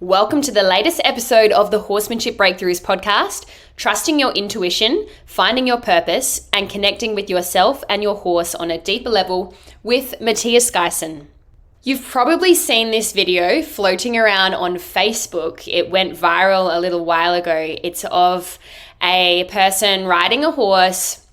Welcome to the latest episode of the Horsemanship Breakthroughs Podcast, trusting your intuition, finding your purpose, and connecting with yourself and your horse on a deeper level with Matthias Geysen. You've probably seen this video floating around on Facebook. It went viral a little while ago. It's of a person riding a horse,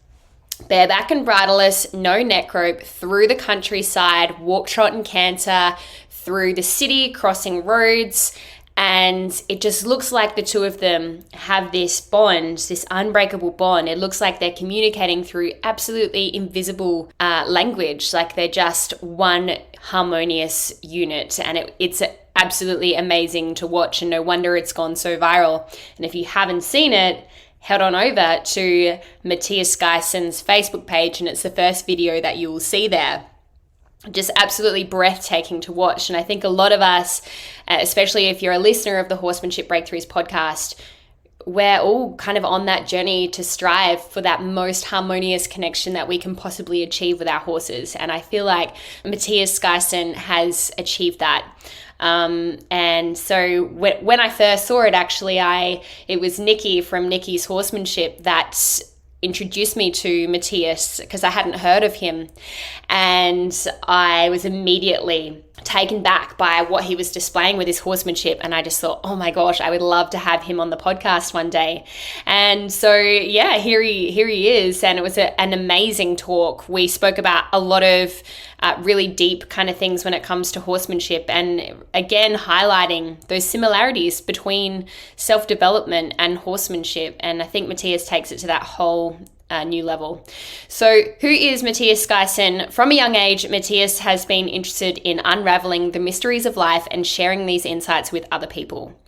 bareback and bridleless, no neck rope, through the countryside, walk, trot, and canter, through the city, crossing roads. And it just looks like the two of them have this bond, this unbreakable bond. It looks like they're communicating through absolutely invisible language, like they're just one harmonious unit. And it's absolutely amazing to watch, and no wonder it's gone so viral. And if you haven't seen it, head on over to Matthias Geysen's Facebook page, and it's the first video that you will see there. Just absolutely breathtaking to watch. And I think a lot of us, especially if you're a listener of the Horsemanship Breakthroughs podcast, we're all kind of on that journey to strive for that most harmonious connection that we can possibly achieve with our horses. And I feel like Matthias Geysen has achieved that. And so when I first saw it, actually, it was Nikki from Nikki's Horsemanship that introduced me to Matthias, because I hadn't heard of him, and I was immediately taken back by what he was displaying with his horsemanship. And I just thought, oh my gosh, I would love to have him on the podcast one day. And so, yeah, here he is. And it was an amazing talk. We spoke about a lot of really deep kind of things when it comes to horsemanship, and again, highlighting those similarities between self-development and horsemanship. And I think Matthias takes it to that whole new level. So who is Matthias Geysen? From a young age, Matthias has been interested in unraveling the mysteries of life and sharing these insights with other people.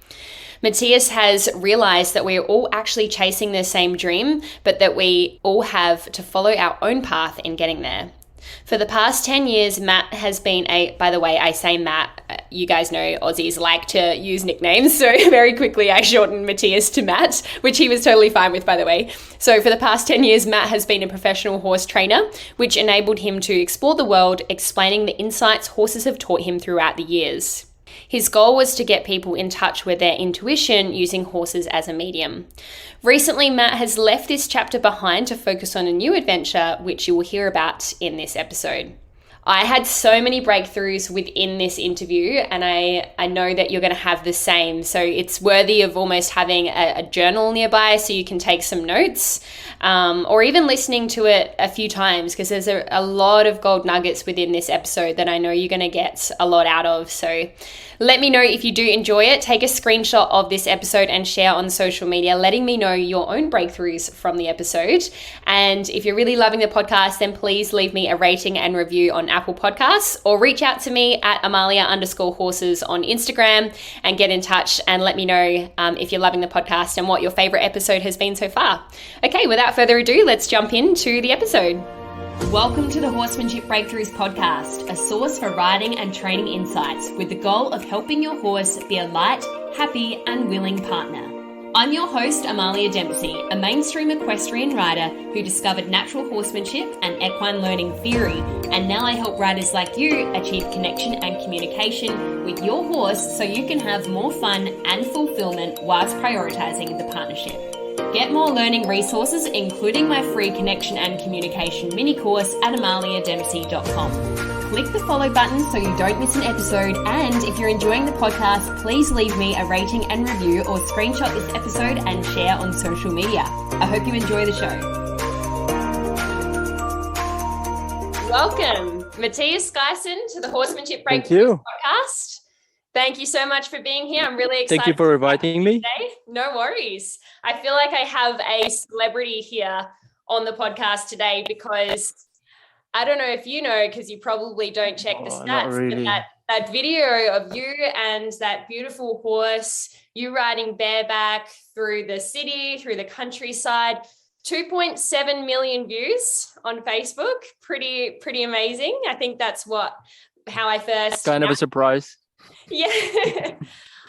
Matthias has realized that we are all actually chasing the same dream, but that we all have to follow our own path in getting there. For the past 10 years, Matt has been by the way, I say Matt, you guys know Aussies like to use nicknames, so very quickly I shortened Matthias to Matt, which he was totally fine with, by the way. So for the past 10 years, Matt has been a professional horse trainer, which enabled him to explore the world, explaining the insights horses have taught him throughout the years. His goal was to get people in touch with their intuition using horses as a medium. Recently, Matt has left this chapter behind to focus on a new adventure, which you will hear about in this episode. I had so many breakthroughs within this interview, and I know that you're going to have the same. So it's worthy of almost having a journal nearby so you can take some notes, or even listening to it a few times, because there's a lot of gold nuggets within this episode that I know you're going to get a lot out of. So let me know if you do enjoy it. Take a screenshot of this episode and share on social media, letting me know your own breakthroughs from the episode. And if you're really loving the podcast, then please leave me a rating and review on Apple Podcasts, or reach out to me at Amalia_horses on Instagram and get in touch and let me know if you're loving the podcast and what your favorite episode has been so far. Okay, without further ado, let's jump into the episode. Welcome to the Horsemanship Breakthroughs Podcast, a source for riding and training insights with the goal of helping your horse be a light, happy, and willing partner. I'm your host, Amalia Dempsey, a mainstream equestrian rider who discovered natural horsemanship and equine learning theory, and now I help riders like you achieve connection and communication with your horse so you can have more fun and fulfillment whilst prioritizing the partnership. Get more learning resources, including my free connection and communication mini course at amaliadempsey.com. Click the follow button so you don't miss an episode, and if you're enjoying the podcast, please leave me a rating and review, or screenshot this episode and share on social media. I hope you enjoy the show. Welcome, Matthias Geysen, to the Horsemanship Breakthroughs Podcast. Thank you so much for being here. I'm really excited. Thank you for inviting me. Today. No worries. I feel like I have a celebrity here on the podcast today, because I don't know if you know, because you probably don't check the stats, really. But that video of you and that beautiful horse, you riding bareback through the city, through the countryside, 2.7 million views on Facebook. Pretty amazing. I think that's how I first... Kind of a surprise. Yeah.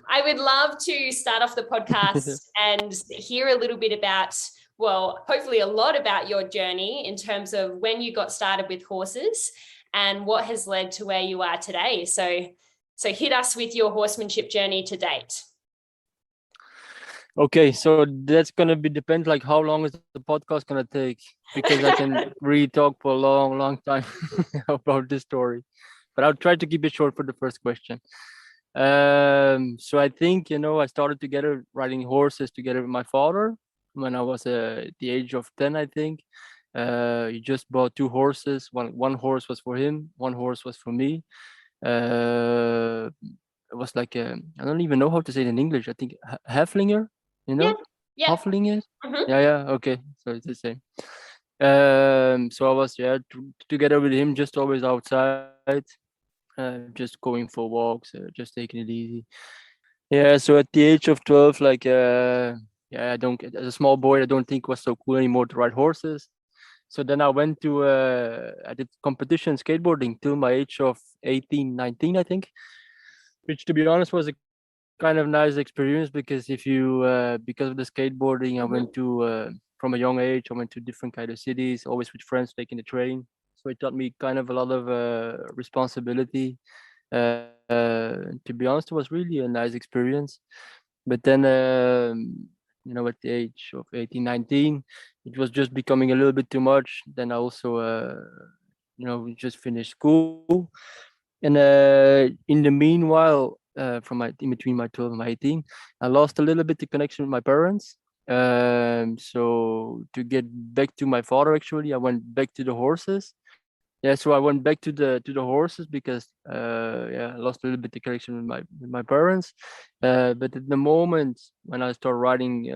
I would love to start off the podcast and hear a little bit about, well, hopefully a lot about your journey in terms of when you got started with horses and what has led to where you are today. So So hit us with your horsemanship journey to date. Okay, so that's gonna be depend like how long is the podcast gonna take, because I can really talk for a long time about this story, but I'll try to keep it short for the first question. So I think I started together riding horses together with my father when I was at the age of 10, I think. He just bought two horses. One horse was for him, one horse was for me. Uh, it was like I don't even know how to say it in English. I think Haflinger, you Yeah. know, Yeah. Haflinger. Mm-hmm. Yeah. Okay, so it's the same. So I was together with him, just always outside, just going for walks, just taking it easy. Yeah. So at the age of 12, like yeah, I don't as a small boy, I don't think it was so cool anymore to ride horses. So then I went to I did competition skateboarding till my age of 18, 19, I think, which to be honest was a kind of nice experience, because if you because of the skateboarding, I went to from a young age, I went to different kind of cities, always with friends taking the train. So it taught me kind of a lot of responsibility. To be honest, it was really a nice experience. But then at the age of 18, 19, it was just becoming a little bit too much. Then I also just finished school. And in the meanwhile, in between my 12 and my 18, I lost a little bit the connection with my parents. So to get back to my father, actually, I went back to the horses. Yeah, so I went back to the horses because yeah, I lost a little bit the connection with my parents. But at the moment when I started riding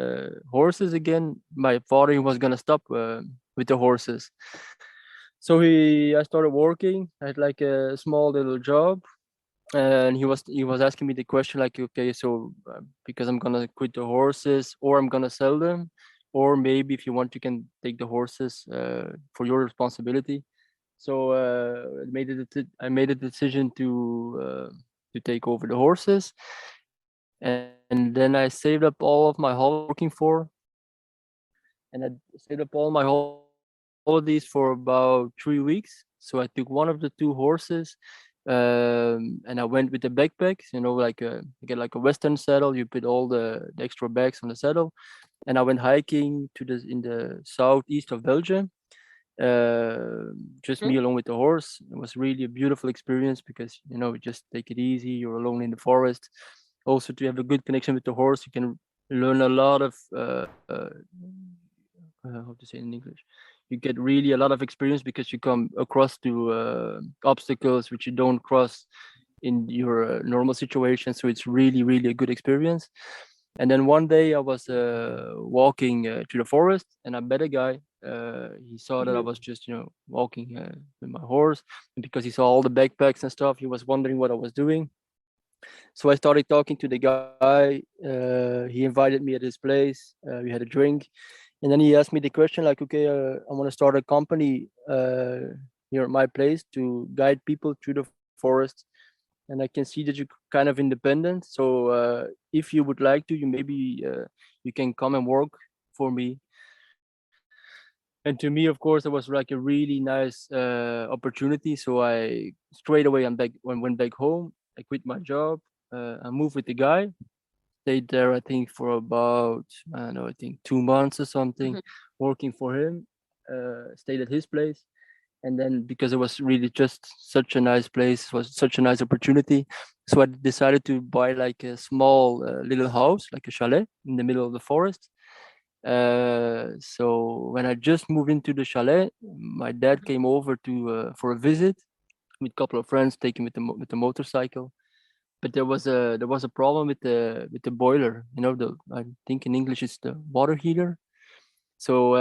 horses again, my father, he was gonna stop with the horses. So I started working. I had like a small little job, and he was asking me the question like, okay, so because I'm gonna quit the horses, or I'm gonna sell them, or maybe if you want, you can take the horses for your responsibility. So I made a decision to take over the horses, and then I saved up all of my holidays I was working for, and I saved up all my holidays for about 3 weeks. So I took one of the two horses, and I went with the backpacks. You get like a Western saddle. You put all the extra bags on the saddle, and I went hiking in the southeast of Belgium. Just me along with the horse. It was really a beautiful experience because you just take it easy. You're alone in the forest. Also, to have a good connection with the horse, you can learn a lot of how to say it in English. You get really a lot of experience because you come across to obstacles which you don't cross in your normal situation. So it's really a good experience. And then one day I was walking to the forest, and I met a guy. He saw that I was just walking with my horse, and because he saw all the backpacks and stuff, he was wondering what I was doing. So I started talking to the guy. He invited me at his place. We had a drink, and then he asked me the question like, okay, I want to start a company here at my place to guide people through the forest, and I can see that you're kind of independent. So if you would like to, you can come and work for me. And to me, of course, it was like a really nice opportunity. So I straight away went back home. I quit my job. I moved with the guy. Stayed there, I think, for about, I don't know, I think 2 months or something, working for him. Stayed at his place, and then because it was really just such a nice place, it was such a nice opportunity, so I decided to buy like a small little house, like a chalet in the middle of the forest. So when I just moved into the chalet, my dad came over to for a visit with a couple of friends, taking with the motorcycle. But there was a problem with the boiler. The I think in English it's the water heater. So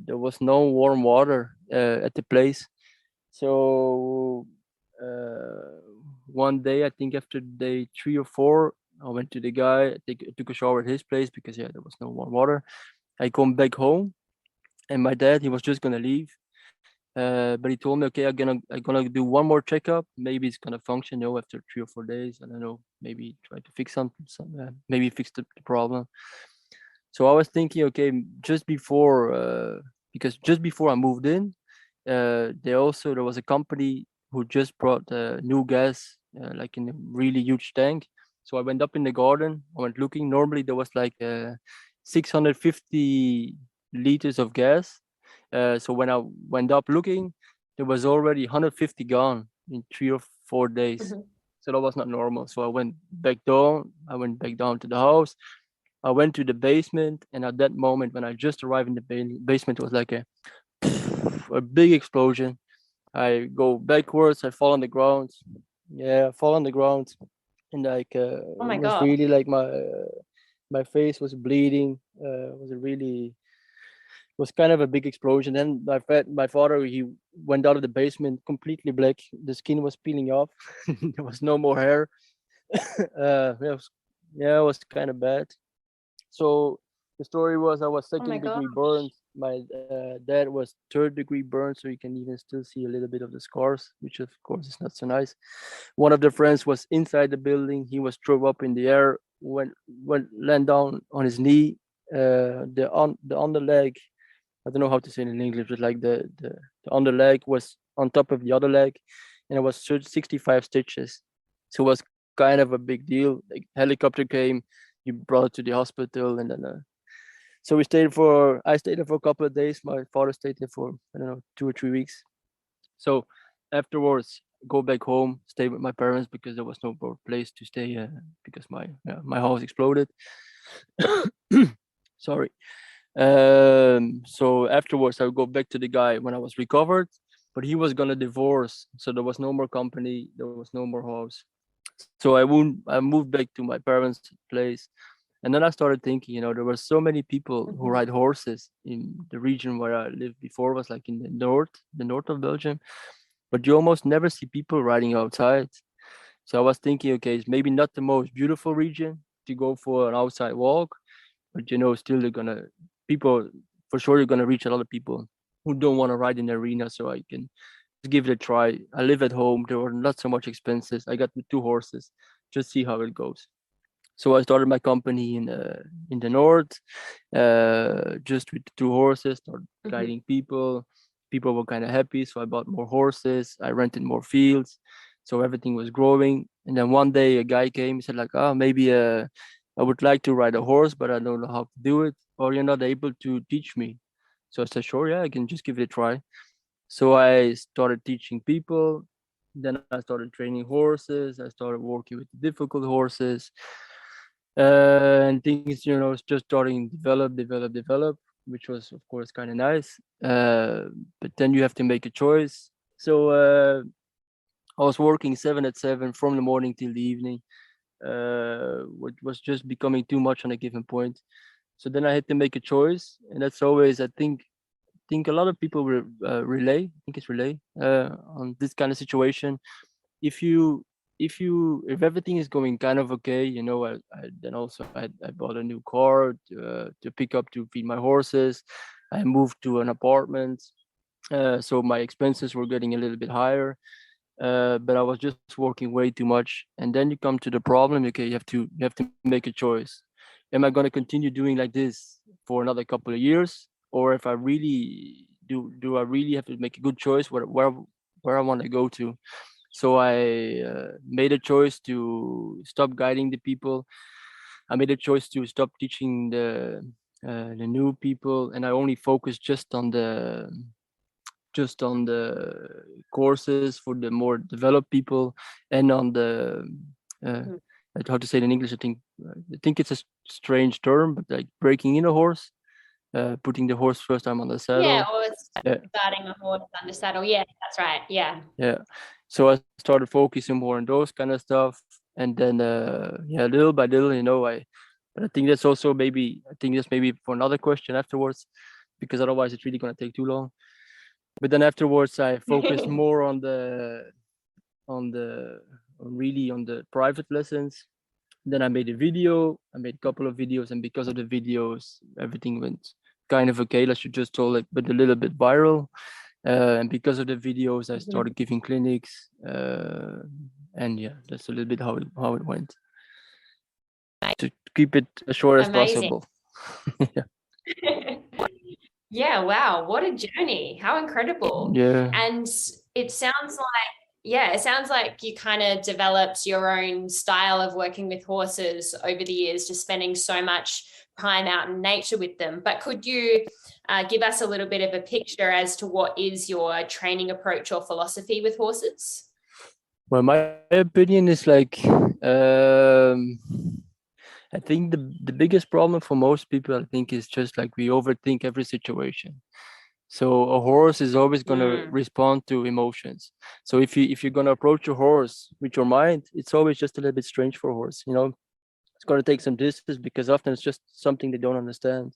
there was no warm water at the place. So uh, one day, I think after day 3 or 4, I went to the guy. Took a shower at his place because yeah, there was no warm water. I come back home, and my dad, he was just gonna leave. But he told me, okay, I'm gonna do one more checkup. Maybe it's gonna function. After 3 or 4 days, I don't know. Maybe try to fix maybe fix the problem. So I was thinking, okay, just before, because just before I moved in, there was a company who just brought new gas like in a really huge tank. So I went up in the garden. I went looking. Normally there was like 650 liters of gas. So when I went up looking, there was already 150 gone in 3 or 4 days. Mhm. So that was not normal. So I went back down. I went back down to the house. I went to the basement, and at that moment, when I just arrived in the basement, it was like a big explosion. I go backwards. I fall on the ground. Yeah, I fall on the ground, and like Oh it my was God. really like my face was bleeding. It was a really was kind of a big explosion. Then my father, he went out of the basement completely black. The skin was peeling off. There was no more hair. It was kind of bad. So the story was I was Oh my 2nd-degree gosh. burns. My dad was 3rd-degree burns, so you can even still see a little bit of the scars, which of course is not so nice. One of the friends was inside the building. He was thrown up in the air, went land down on his knee. The underleg, I don't know how to say it in English, but like the underleg was on top of the other leg, and it was 65 stitches. So it was kind of a big deal. Like helicopter came, you brought it to the hospital, and then so I stayed there for a couple of days. My father stayed there for, I don't know, 2 or 3 weeks. So afterwards, go back home, stay with my parents because there was no more place to stay because my house exploded. Sorry. So afterwards, I would go back to the guy when I was recovered, but he was gonna divorce, so there was no more company, there was no more house. So I moved back to my parents' place, and then I started thinking, there were so many people who Mhm. ride horses in the region where I lived before, was like in the north of Belgium, but you almost never see people riding outside. So I was thinking, okay, it's maybe not the most beautiful region to go for an outside walk, but still they're gonna people for sure you're gonna reach a lot of people who don't want to ride in the arena. So I can just give it a try. I live at home. There were not so much expenses. I got the 2 horses, just see how it goes. So I started my company in the north, just with the 2 horses, started Mhm. guiding people. People were kind of happy, so I bought more horses. I rented more fields, so everything was growing. And then one day a guy came. He said like, "Oh, maybe I would like to ride a horse, but I don't know how to do it. Or you're not able to teach me." So I said, "Sure, yeah, I can just give it a try." So I started teaching people. Then I started training horses. I started working with difficult horses. And things, it's just starting to develop, which was, of course, kind of nice. But then you have to make a choice. So I was working 7 at 7 from the morning till the evening, which was just becoming too much on a given point. So then I had to make a choice, and that's always, I think a lot of people will relay. I think it's relay on this kind of situation. If you if everything is going kind of okay, then also I bought a new car to pick up to feed my horses. I moved to an apartment, so my expenses were getting a little bit higher. But I was just working way too much, and then you come to the problem. Okay, you have to make a choice. Am I going to continue doing like this for another couple of years, or if I really do I really have to make a good choice where I want to go to? So I made a choice to stop guiding the people. I made a choice to stop teaching the new people, and I only focused just on the courses for the more developed people, and on the uh, Mhm. how to say it in English. I think it's a strange term, but like breaking in a horse, putting the horse first time on the Yeah, saddle. or it's Yeah, starting a horse under saddle. Yeah, that's right. Yeah. yeah. So I started focusing more on those kind of stuff, and then yeah, little by little, But I think that's also maybe. I think that's maybe for another question afterwards, because otherwise it's really gonna take too long. But then afterwards, I focused more on the private lessons. Then I made a video. I made a couple of videos, and because of the videos, everything went kind of okay. I should just told it, but a little bit viral. And because of the videos, I Mhm. started giving clinics. And yeah, that's a little bit how it went. To keep it as short as Amazing. possible. Yeah. Yeah, wow, what a journey. How incredible. Yeah. And it sounds like Yeah, it sounds like you kind of developed your own style of working with horses over the years, just spending so much time out in nature with them. But could you give us a little bit of a picture as to what is your training approach or philosophy with horses? Well, my opinion is like, I think the biggest problem for most people, I think, is just like we overthink every situation. So a horse is always gonna respond to emotions. So if you're gonna approach a horse with your mind, it's always just a little bit strange for a horse. It's gonna take some distance because often it's just something they don't understand.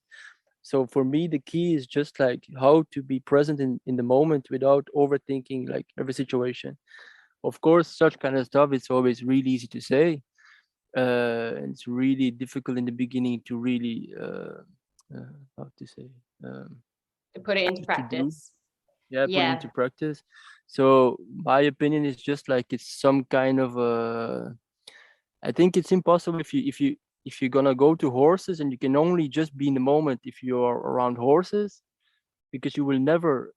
So for me, the key is just like how to be present in the moment without overthinking like every situation. Of course, such kind of stuff, it's always really easy to say. And it's really difficult in the beginning to really, how to say, To put it into to do. practice. Yeah, put Yeah. into practice. So my opinion is just like it's some kind of I think it's impossible if you're gonna go to horses and you can only just be in the moment if you are around horses, because you will never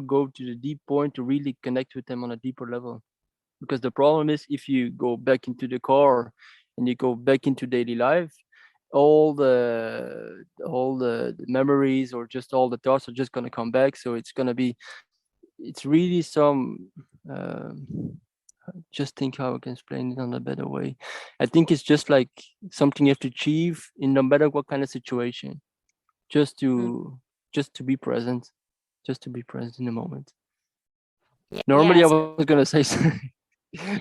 go to the deep point to really connect with them on a deeper level. Because the problem is if you go back into the car and you go back into daily life, all the memories or just all the thoughts are just gonna come back. So it's really some just think how I can explain it on a better way. I think it's just like something you have to achieve in no matter what kind of situation, just Mm. to be present, just to be present in the moment. Yeah. Normally I was gonna say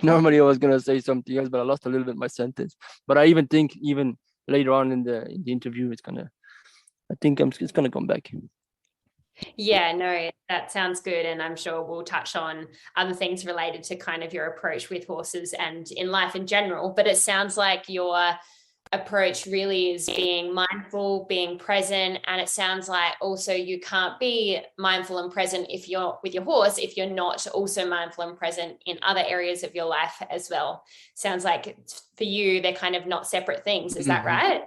normally I was gonna say something else, but I lost a little bit my sentence. But I even think even later on in the interview, I think it's gonna come back. Yeah, no, that sounds good. And I'm sure we'll touch on other things related to kind of your approach with horses and in life in general. But it sounds like your approach really is being mindful, being present. And it sounds like also you can't be mindful and present if you're with your horse, if you're not also mindful and present in other areas of your life as well. Sounds like for you, they're kind of not separate things. Is that right?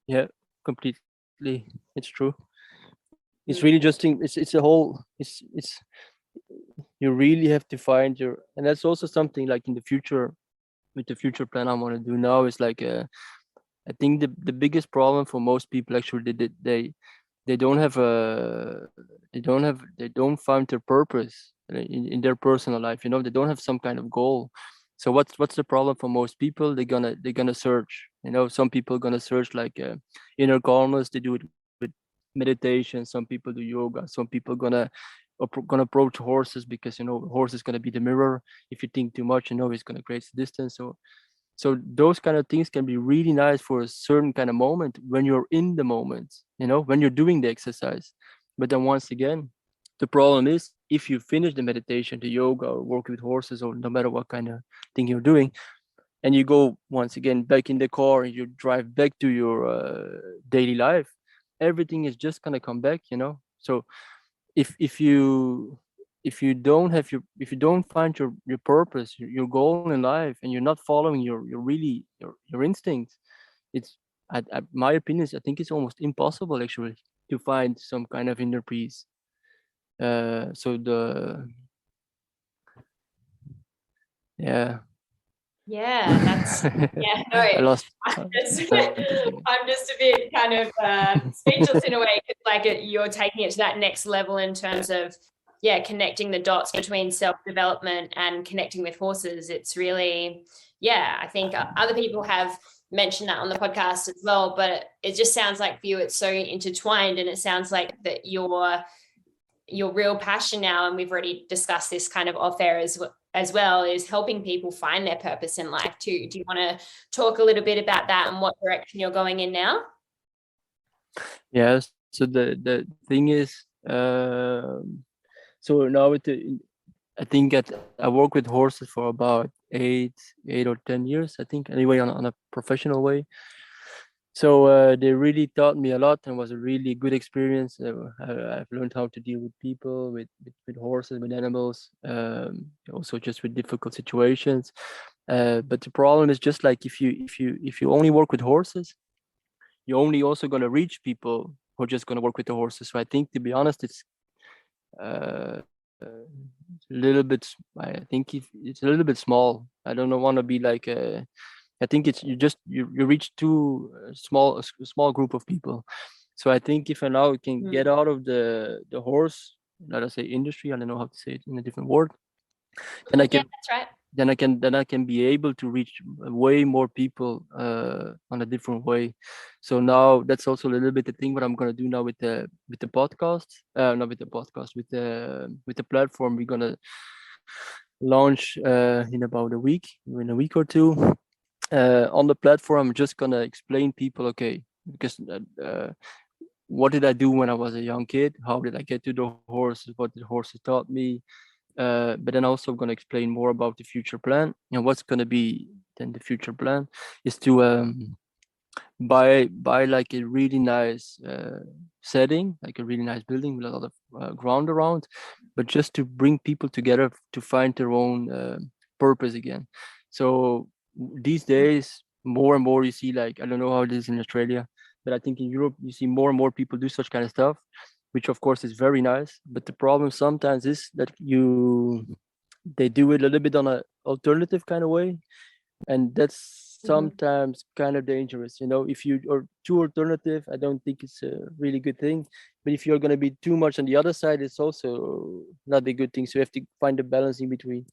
Yeah, completely. It's true. It's really just it's a whole it's you really have to find your, and that's also something like in the future with the future plan I want to do now is like I think the biggest problem for most people actually they don't have a they don't find their purpose in their personal life. They don't have some kind of goal. So what's the problem for most people? They're gonna search. Some people gonna search like inner calmness. They do it with meditation. Some people do yoga. Some people gonna approach horses because horse is gonna be the mirror. If you think too much, it's gonna create distance. So those kind of things can be really nice for a certain kind of moment when you're in the moment, when you're doing the exercise. But then once again, the problem is if you finish the meditation, the yoga, or work with horses, or no matter what kind of thing you're doing, and you go once again back in the car and you drive back to your daily life, everything is just gonna come back. So if you don't find your purpose, your goal in life, and you're not following your instincts, it's my opinion is I think it's almost impossible actually to find some kind of inner peace. So the yeah Yeah, that's yeah, no, I lost I'm just, sentence again. I'm just a bit kind of speechless in a way, 'cause like you're taking it to that next level in terms of, yeah, connecting the dots between self-development and connecting with horses. It's really, yeah, I think other people have mentioned that on the podcast as well, but it just sounds like for you, it's so intertwined, and it sounds like that your real passion now, and we've already discussed this kind of off air as well, is helping people find their purpose in life too. Do you want to talk a little bit about that and what direction you're going in now? Yes. So the thing is, so now I think I work with horses for about 8 or 10 years, I think, anyway, on a professional way. So they really taught me a lot and was a really good experience. I've learned how to deal with people, with horses, with animals, also just with difficult situations. But the problem is just like if you only work with horses, you're only also gonna reach people who are just gonna work with the horses. So I think, to be honest, it's a little bit. I think it's a little bit small. I don't want to be like. I think it's you reach too small a small group of people. So I think if I now can Mm. get out of the horse, let us say industry. I don't know how to say it in a different word. Then I Yeah, can that's right. then I can be able to reach way more people on a different way. So now that's also a little bit the thing what I'm gonna do now with the podcast, not with the podcast, with the platform we're gonna launch in a week or two. On the platform, I'm just gonna explain people, okay, because what did I do when I was a young kid? How did I get to the horses? What did horses taught me? But then also I'm going to explain more about the future plan. And what's going to be then the future plan is to buy like a really nice setting, like a really nice building with a lot of ground around, but just to bring people together to find their own purpose again. So these days, more and more you see, like, I don't know how it is in Australia, but I think in Europe you see more and more people do such kind of stuff, which of course is very nice. But the problem sometimes is that they do it a little bit on a alternative kind of way, and that's Mhm. sometimes kind of dangerous. If you are too alternative, I don't think it's a really good thing. But if you're going to be too much on the other side, it's also not a good thing. So you have to find a balance in between.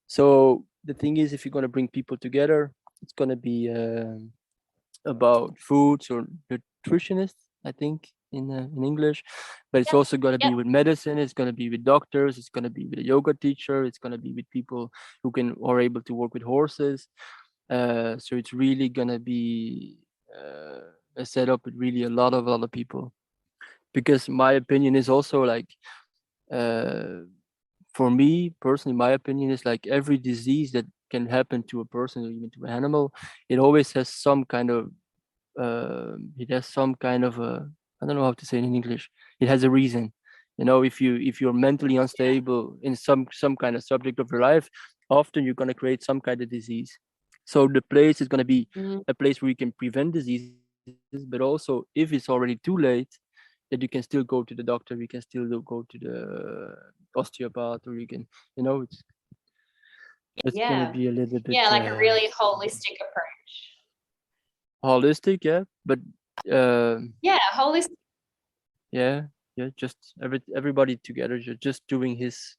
So the thing is, if you're going to bring people together, it's going to be about foods or nutritionists, I think, in English. But it's Yep. also going to Yep. be with medicine. It's going to be with doctors. It's going to be with a yoga teacher. It's going to be with people who can are able to work with horses. So it's really going to be a setup with really a lot of people. Because my opinion is also like, uh, for me personally, my opinion is like every disease that can happen to a person or even to an animal, it always has some kind of it has some kind of a, I don't know how to say it in English. It has a reason. If you're mentally unstable in some kind of subject of your life, often you're gonna create some kind of disease. So the place is gonna be Mm. a place where you can prevent diseases, but also if it's already too late, that you can still go to the doctor, you can still go to the osteopath, or it's gonna Yeah. be a little bit Yeah, like a really holistic approach. holistic, yeah. But um Yeah, holistic. yeah, yeah, just everybody together, just doing his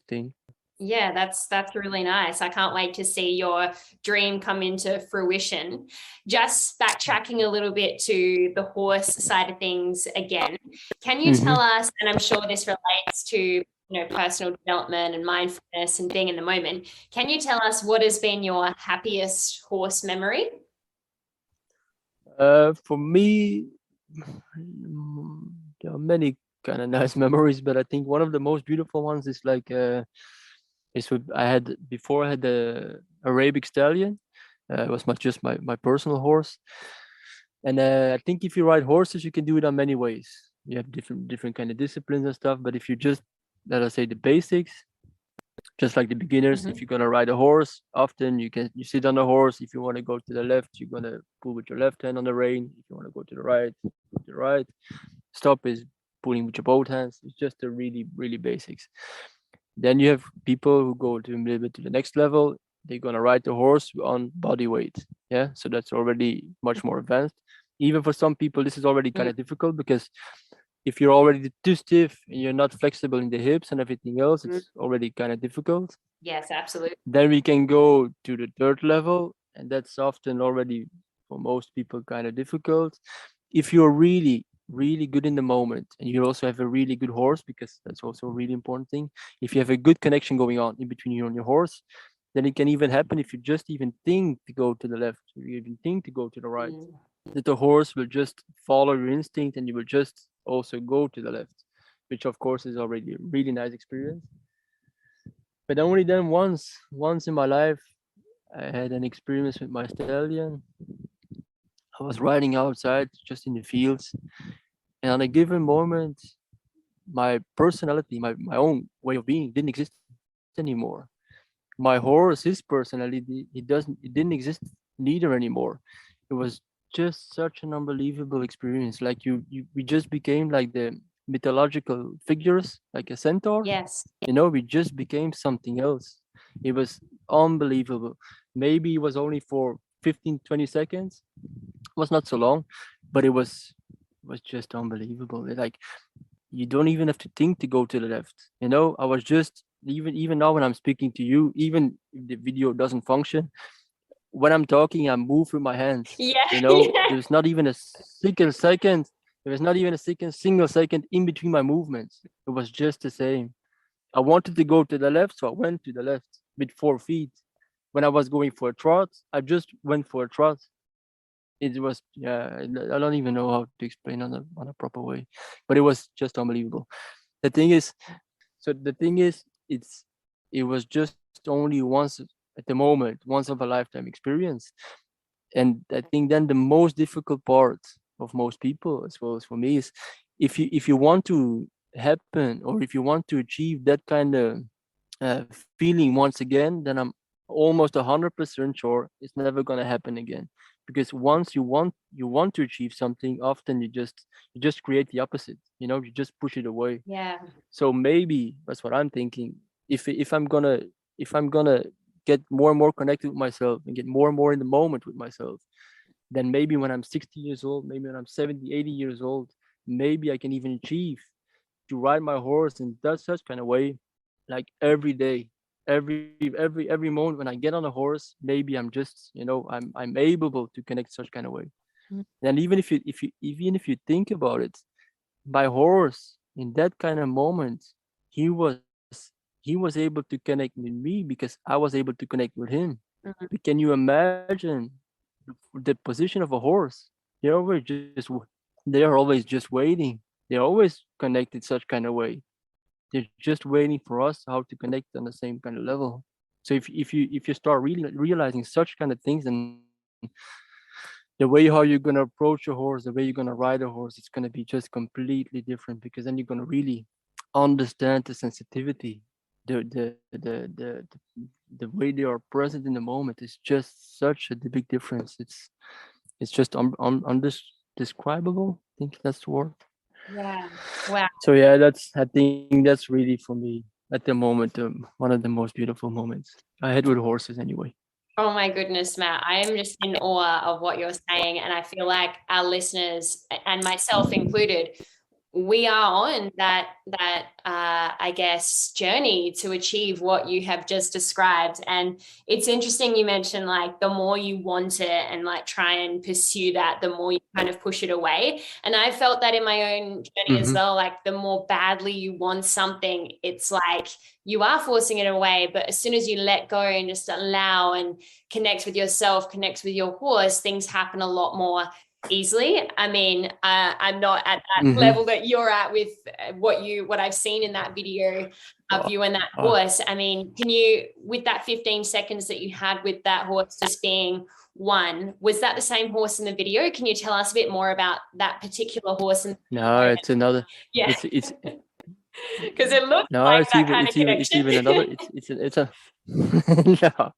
thing. Yeah, that's really nice. I can't wait to see your dream come into fruition. Just backtracking a little bit to the horse side of things again. Can you Mm-hmm. tell us, and I'm sure this relates to, personal development and mindfulness and being in the moment. Can you tell us what has been your happiest horse memory? For me, there are many kind of nice memories, but I think one of the most beautiful ones is like is with I had before I had the Arabic stallion. It was not just my personal horse, and I think if you ride horses, you can do it on many ways. You have different kind of disciplines and stuff, but if you just, let us say, the basics, just like the beginners, if Mhm. you're gonna ride a horse, often you sit on the horse. If you want to go to the left, you're gonna pull with your left hand on the rein. If you want to go to the right, with the right. Stop is pulling with your both hands. It's just the really basics. Then you have people who go to a little bit to the next level. They're gonna ride the horse on body weight. Yeah, so that's already much more advanced. Even for some people, this is already kind Mm. of difficult, because if you're already too stiff and you're not flexible in the hips and everything else, Mm. it's already kind of difficult. Yes, absolutely. Then we can go to the third level, and that's often already for most people kind of difficult. If you're really good in the moment, and you also have a really good horse, because that's also a really important thing. If you have a good connection going on in between you and your horse, then it can even happen if you just even think to go to the left, or you even think to go to the right, Mm. that the horse will just follow your instinct and you will just also go to the left, which of course is already a really nice experience. But only then once in my life, I had an experience with my stallion. I was riding outside just in the fields, and on a given moment, my personality, my own way of being didn't exist anymore. My horse, his personality, it didn't exist neither anymore. It was just such an unbelievable experience. Like we just became like mythological figures like a centaur. Yes. We just became something else. It was unbelievable. Maybe it was only for 15, 20 seconds. It was not so long, but it was just unbelievable. Like, you don't even have to think to go to the left. I was just, even now when I'm speaking to you, even if the video doesn't function, when I'm talking, I move with my hands. Yeah. Yeah. There's not even a single second. There was not even a single second in between my movements. It was just the same. I wanted to go to the left, so I went to the left with 4 feet. When I was going for a trot, I just went for a trot. It was, yeah, I don't even know how to explain on a proper way, but it was just unbelievable. The thing is, it was just only once at the moment, once of a lifetime experience. And I think then the most difficult part of most people, as well as for me, is if you want to happen, or if you want to achieve that kind of feeling once again, then I'm almost 100% sure it's never gonna happen again. Because once you want to achieve something, often you just create the opposite. You just push it away. Yeah. So maybe that's what I'm thinking. If I'm gonna get more and more connected with myself and get more and more in the moment with myself, then maybe when I'm 60 years old, maybe when I'm 70, 80 years old, maybe I can even achieve to ride my horse in that such kind of way, like every day, every moment when I get on a horse, maybe I'm just, I'm able to connect such kind of way. Mm. And even if you think about it, my horse in that kind of moment, he was he was able to connect with me because I was able to connect with him. Mhm. But can you imagine the position of a horse? They are always just waiting. They're always connected such kind of way. They're just waiting for us how to connect on the same kind of level. So if you start really realizing such kind of things, then the way how you're gonna approach a horse, the way you're gonna ride a horse, it's gonna be just completely different, because then you're gonna really understand the sensitivity, the way they are present in the moment is just such a big difference. It's just undescribable. I think that's the word. Yeah. Wow. So yeah, I think that's really for me at the moment, one of the most beautiful moments I had with horses anyway. Oh my goodness, Matt. I am just in awe of what you're saying. And I feel like our listeners, and myself included, we are on that I guess journey to achieve what you have just described. And it's interesting you mentioned, like, the more you want it and like try and pursue that, the more you kind of push it away. And I felt that in my own journey as Mm-hmm. well. Like, the more badly you want something, it's like you are forcing it away. But as soon as you let go and just allow and connect with yourself, connect with your horse, things happen a lot more easily. I mean, I'm not at that Mm-hmm. level that you're at with what I've seen in that video of you and that horse. I mean, can you, with that 15 seconds that you had with that horse just being one, was that the same horse in the video? Can you tell us a bit more about that particular horse? No, it's another. Yeah, It's because it looks no, like it's that even kind of it's even it's connection. even another. It's a no.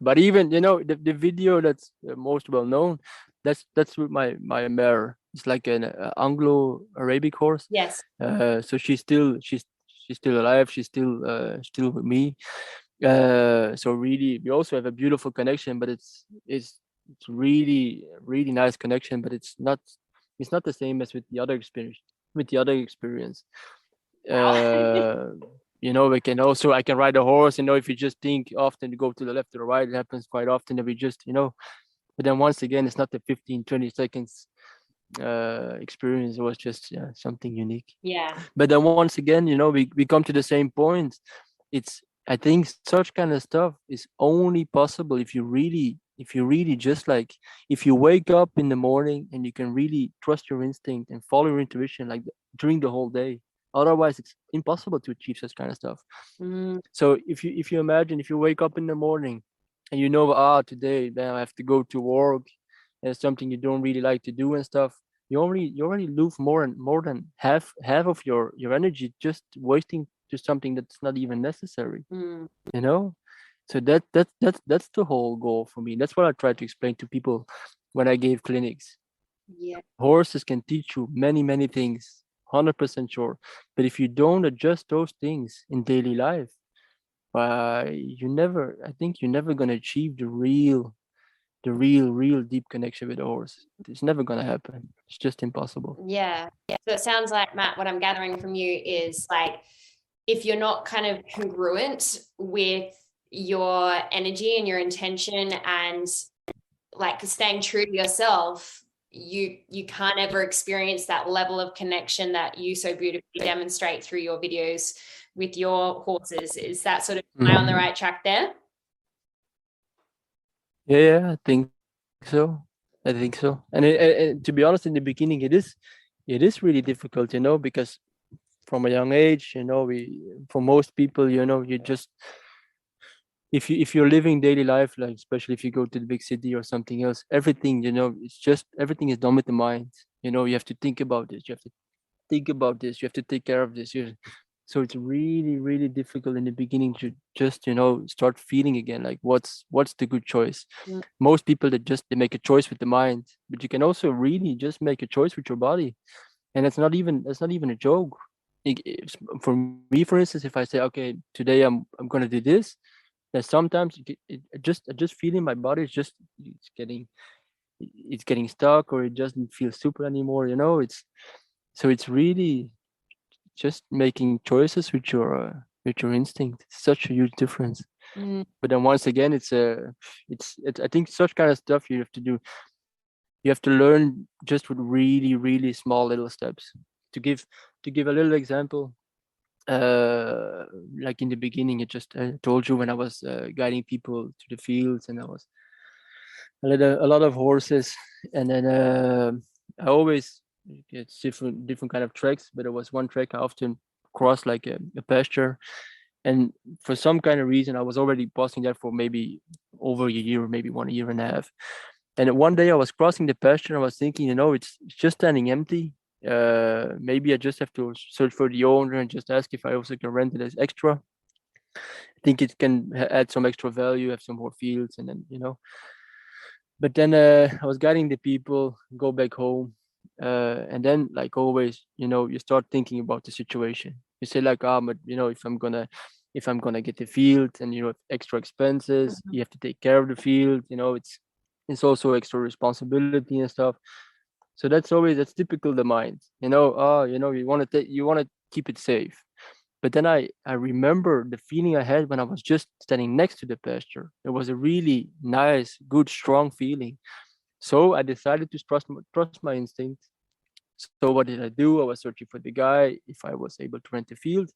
But even the video that's most well known, that's with my mare. It's like an Anglo-Arabic horse. Yes. So she's still alive. She's still with me. So really, we also have a beautiful connection, but it's really nice connection. But it's not the same as with the other experience. With the other experience, Wow. I can ride a horse. If you just think often to go to the left or the right, it happens quite often that we just. But then once again, it's not the 15, 20 seconds experience. It was just something unique. Yeah. But then once again, we come to the same point. I think such kind of stuff is only possible if you really just, like, if you wake up in the morning and you can really trust your instinct and follow your intuition, like, during the whole day. Otherwise, it's impossible to achieve such kind of stuff. Mm. So if you imagine, if you wake up in the morning and today then I have to go to work, and it's something you don't really like to do and stuff, you already lose more than half of your energy just wasting to something that's not even necessary. Mm. you know so that's the whole goal for me. That's what I try to explain to people when I gave clinics. Yeah. Horses can teach you many things. 100% sure. But if you don't adjust those things in daily life, I think you're never gonna achieve the real deep connection with the horse. It's never gonna happen. It's just impossible. Yeah. So it sounds like, Matt, what I'm gathering from you is like, if you're not kind of congruent with your energy and your intention and like staying true to yourself, you can't ever experience that level of connection that you so beautifully demonstrate through your videos with your horses. Is that sort of am I on the right track there? Yeah, I think so. And to be honest, in the beginning, it is really difficult, because from a young age, for most people, you just if you're living daily life, like especially if you go to the big city or something else, everything, it's just everything is done with the mind. You have to think about this. You have to think about this. You have to take care of this. So it's really, really difficult in the beginning to just, start feeling again, like what's the good choice. Mm. Most people they make a choice with the mind, but you can also really just make a choice with your body, and that's not even a joke. For me, for instance, if I say, okay, today I'm gonna do this, that sometimes I just feel in my body it's getting stuck, or it doesn't feel super anymore. It's really just making choices with your instinct. It's such a huge difference. Mm. But then once again, it's I think such kind of stuff you have to do. You have to learn just with really, really small little steps. To give a little example, uh like in the beginning, I told you when I was guiding people to the fields, and a lot of horses, and then I always it's different kind of tracks, but there was one track I often crossed, like a pasture, and for some kind of reason I was already passing that for maybe over a year, maybe 1 year and a half. And then one day I was crossing the pasture, and I was thinking, it's just standing empty. Maybe I just have to search for the owner and just ask if I also can rent it as extra. I think it can add some extra value, have some more fields, and then. But then I was guiding the people go back home, and then, like always, you start thinking about the situation. You say, like, but if I'm gonna get the field, and extra expenses, you have to take care of the field. It's also extra responsibility and stuff. So that's typical the mind. You want to keep it safe. But then I remember the feeling I had when I was just standing next to the pasture. It was a really nice, good, strong feeling. So I decided to trust my instinct. So what did I do? I was searching for the guy, if I was able to rent the field.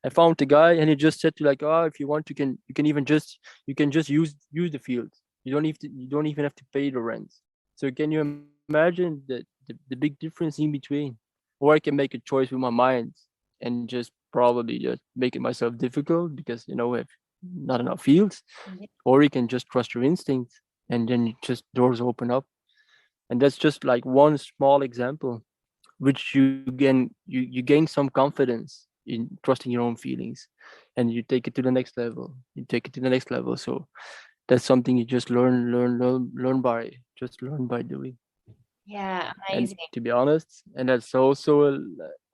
I found the guy, and he just said to, like, if you want, you can just use the field. You don't even have to pay the rent. So can you imagine the big difference in between? Or I can make a choice with my mind and just probably just make it myself difficult because we have not enough fields. Yeah. Or you can just trust your instinct, and then just doors open up. And that's just like one small example, which you gain some confidence in trusting your own feelings, and you take it to the next level. So that's something you just learn by doing. Yeah, And amazing. to be honest, and that's also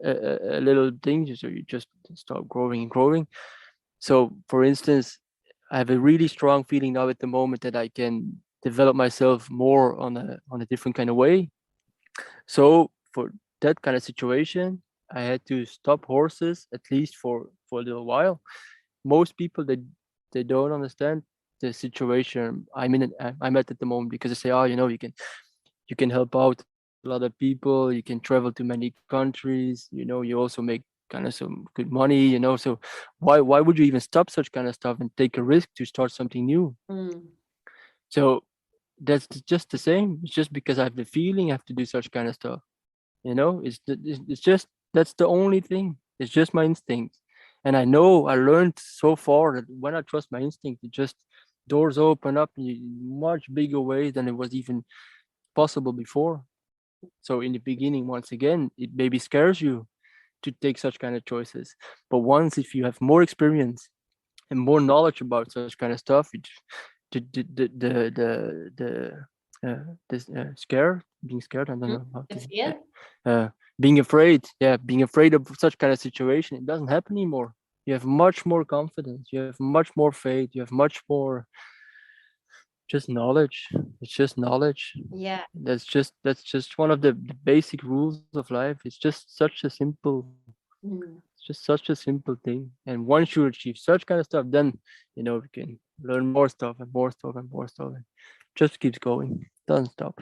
a little thing, so you just start growing and growing. So for instance, I have a really strong feeling now at the moment that I can develop myself more on a different kind of way. So for that kind of situation, I had to stop horses, at least for a little while. Most people, they don't understand the situation I'm at the moment, because they say, you can help out a lot of people, you can travel to many countries, you also make kind of some good money. So why would you even stop such kind of stuff and take a risk to start something new? Mm. So that's just the same. It's just because I have the feeling I have to do such kind of stuff. It's just that's the only thing. It's just my instinct. And I know I learned so far that when I trust my instinct, it just doors open up in much bigger ways than it was even possible before. So in the beginning, once again, it maybe scares you to take such kind of choices. But once, if you have more experience and more knowledge about such kind of stuff, the scare, being scared, I don't know how The to fear? uh, being afraid of such kind of situation, it doesn't happen anymore. You have much more confidence, you have much more faith, you have much more just knowledge. It's just knowledge. Yeah. That's just one of the basic rules of life. It's just such a simple Mm. it's just such a simple thing. And once you achieve such kind of stuff, then we can learn more stuff and more stuff and more stuff, and just keeps going, doesn't stop.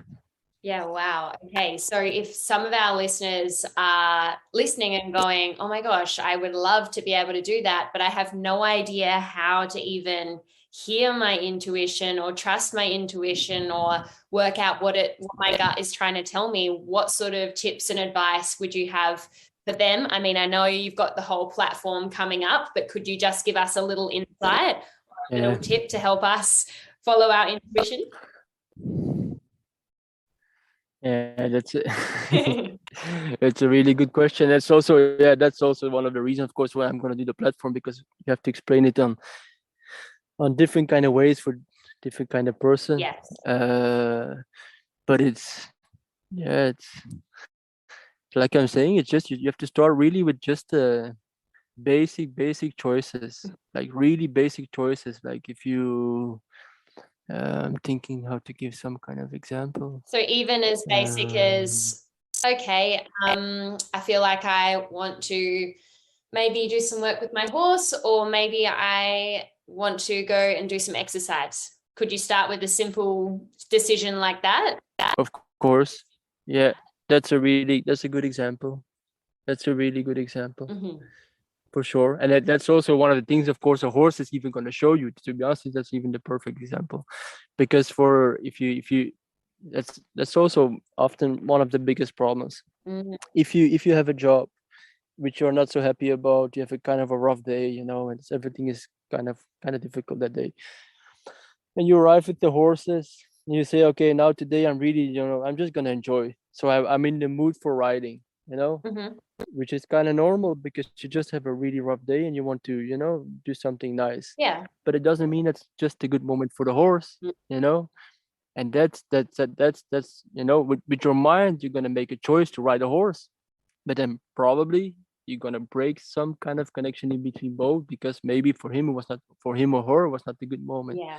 Yeah, wow. Okay. So if some of our listeners are listening and going, oh my gosh, I would love to be able to do that, but I have no idea how to even hear my intuition or trust my intuition or work out what my gut is trying to tell me, what sort of tips and advice would you have for them? I mean, I know you've got the whole platform coming up, but could you just give us a little insight or a little tip to help us follow our intuition? Yeah, that's it. It's a really good question. That's also one of the reasons, of course, why I'm going to do the platform, because you have to explain it on different kind of ways for different kind of person. Yes. But it's like I'm saying, it's just you have to start really with just basic choices, like really basic choices. Like if you thinking how to give some kind of example. So even as basic as, okay, I feel like I want to maybe do some work with my horse, or maybe I want to go and do some exercise. Could you start with a simple decision like that? Of course. Yeah, that's a good example. That's a really good example. Mm-hmm. For sure. And that's also one of the things, of course, a horse is even going to show you. To be honest, that's even the perfect example. Because if you that's also often one of the biggest problems. Mm-hmm. If you have a job which you're not so happy about, you have a kind of a rough day, and everything is kind of difficult that day. And you arrive with the horses and you say, okay, now today I'm really, I'm just gonna enjoy. So I'm in the mood for riding, Mm-hmm. which is kind of normal because you just have a really rough day and you want to, do something nice. Yeah. But it doesn't mean it's just a good moment for the horse, and that's with your mind, you're gonna make a choice to ride a horse, but then probably you're gonna break some kind of connection in between both, because maybe for him or her it was not a good moment. Yeah.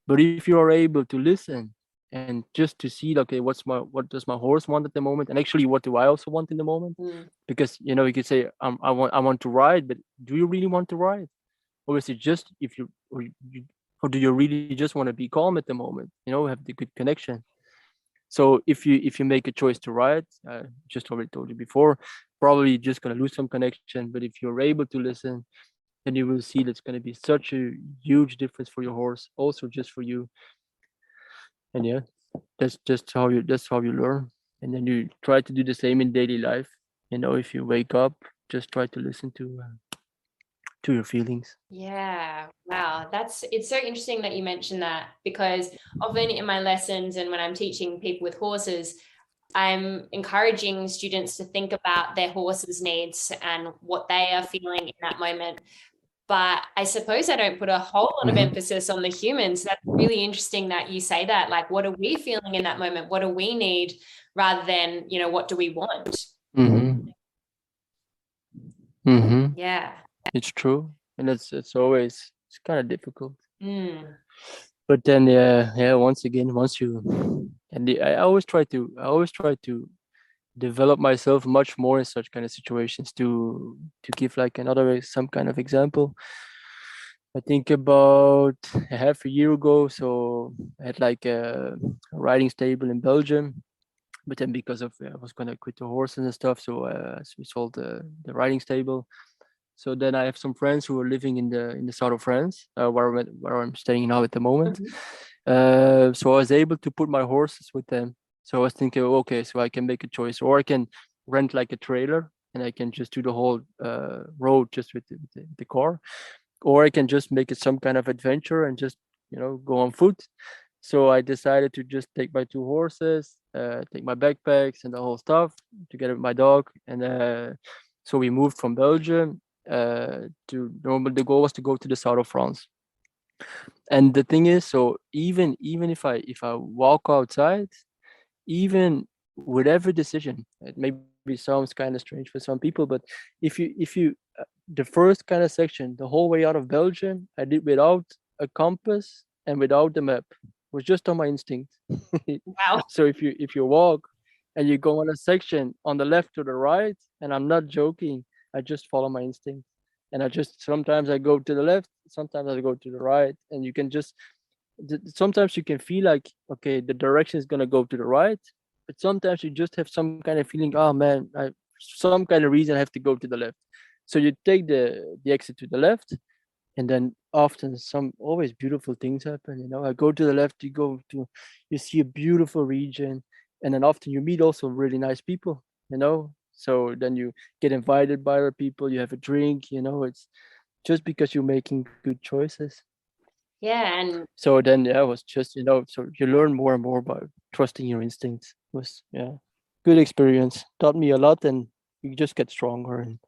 But if you are able to listen and just to see, okay, what does my horse want at the moment, and actually what do I also want in the moment? Because you could say, I want to ride, but do you really want to ride, or is it just if you or do you really just want to be calm at the moment, have the good connection? So if you make a choice to ride, just already told you before, probably you're just gonna lose some connection. But if you're able to listen, then you will see that's gonna be such a huge difference for your horse, also just for you. And yeah, that's how you learn. And then you try to do the same in daily life. If you wake up, just try to listen to your feelings. Yeah. Wow. It's so interesting that you mentioned that, because often in my lessons and when I'm teaching people with horses, I'm encouraging students to think about their horse's needs and what they are feeling in that moment. But I suppose I don't put a whole lot of emphasis on the humans. That's really interesting that you say that. Like, what are we feeling in that moment? What do we need, rather than, what do we want? Yeah. It's true, and it's kind of difficult. Mm. But then once again, I always try to develop myself much more in such kind of situations, to give like some kind of example. I think about a half a year ago, so I had like a riding stable in Belgium, but then because of I was gonna quit the horses and stuff, so we sold the riding stable. So then I have some friends who are living in the south of France, where I'm staying now at the moment. So I was able to put my horses with them. So I was thinking, okay, so I can make a choice, or I can rent like a trailer and I can just do the whole road just with the car, or I can just make it some kind of adventure and just go on foot. So I decided to just take my two horses, take my backpacks and the whole stuff, together with my dog, and so we moved from Belgium to normal. The goal was to go to the south of France. And the thing is, so even if I walk outside, even with every decision, maybe sounds kind of strange for some people, but if you the first kind of section, the whole way out of Belgium, I did without a compass and without the map. It was just on my instinct. Wow. So if you walk and you go on a section on the left to the right, and I'm not joking, I just follow my instinct. And I just sometimes I go to the left, sometimes I go to the right, and you can just sometimes you can feel like, okay, the direction is gonna go to the right, but sometimes you just have some kind of feeling, oh man, I some kind of reason I have to go to the left. So you take the exit to the left, and then often some always beautiful things happen. I go to the left, you see a beautiful region, and then often you meet also really nice people. So then you get invited by other people, you have a drink. It's just because you're making good choices. Yeah, and So then, yeah, it was just, so you learn more and more about trusting your instincts. It was, yeah, good experience. Taught me a lot, and you just get stronger and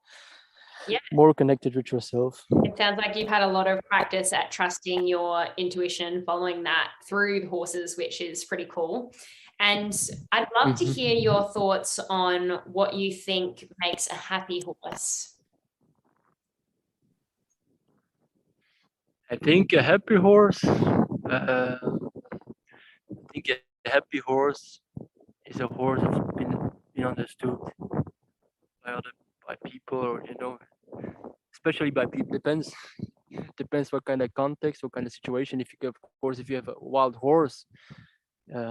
yeah, more connected with yourself. it sounds like you've had a lot of practice at trusting your intuition, following that through the horses, which is pretty cool. And I'd love to hear your thoughts on what you think makes a happy horse. I think a happy horse. I think a happy horse is a horse that's been understood by people, or especially by people. Depends what kind of context, what kind of situation. If you have a wild horse,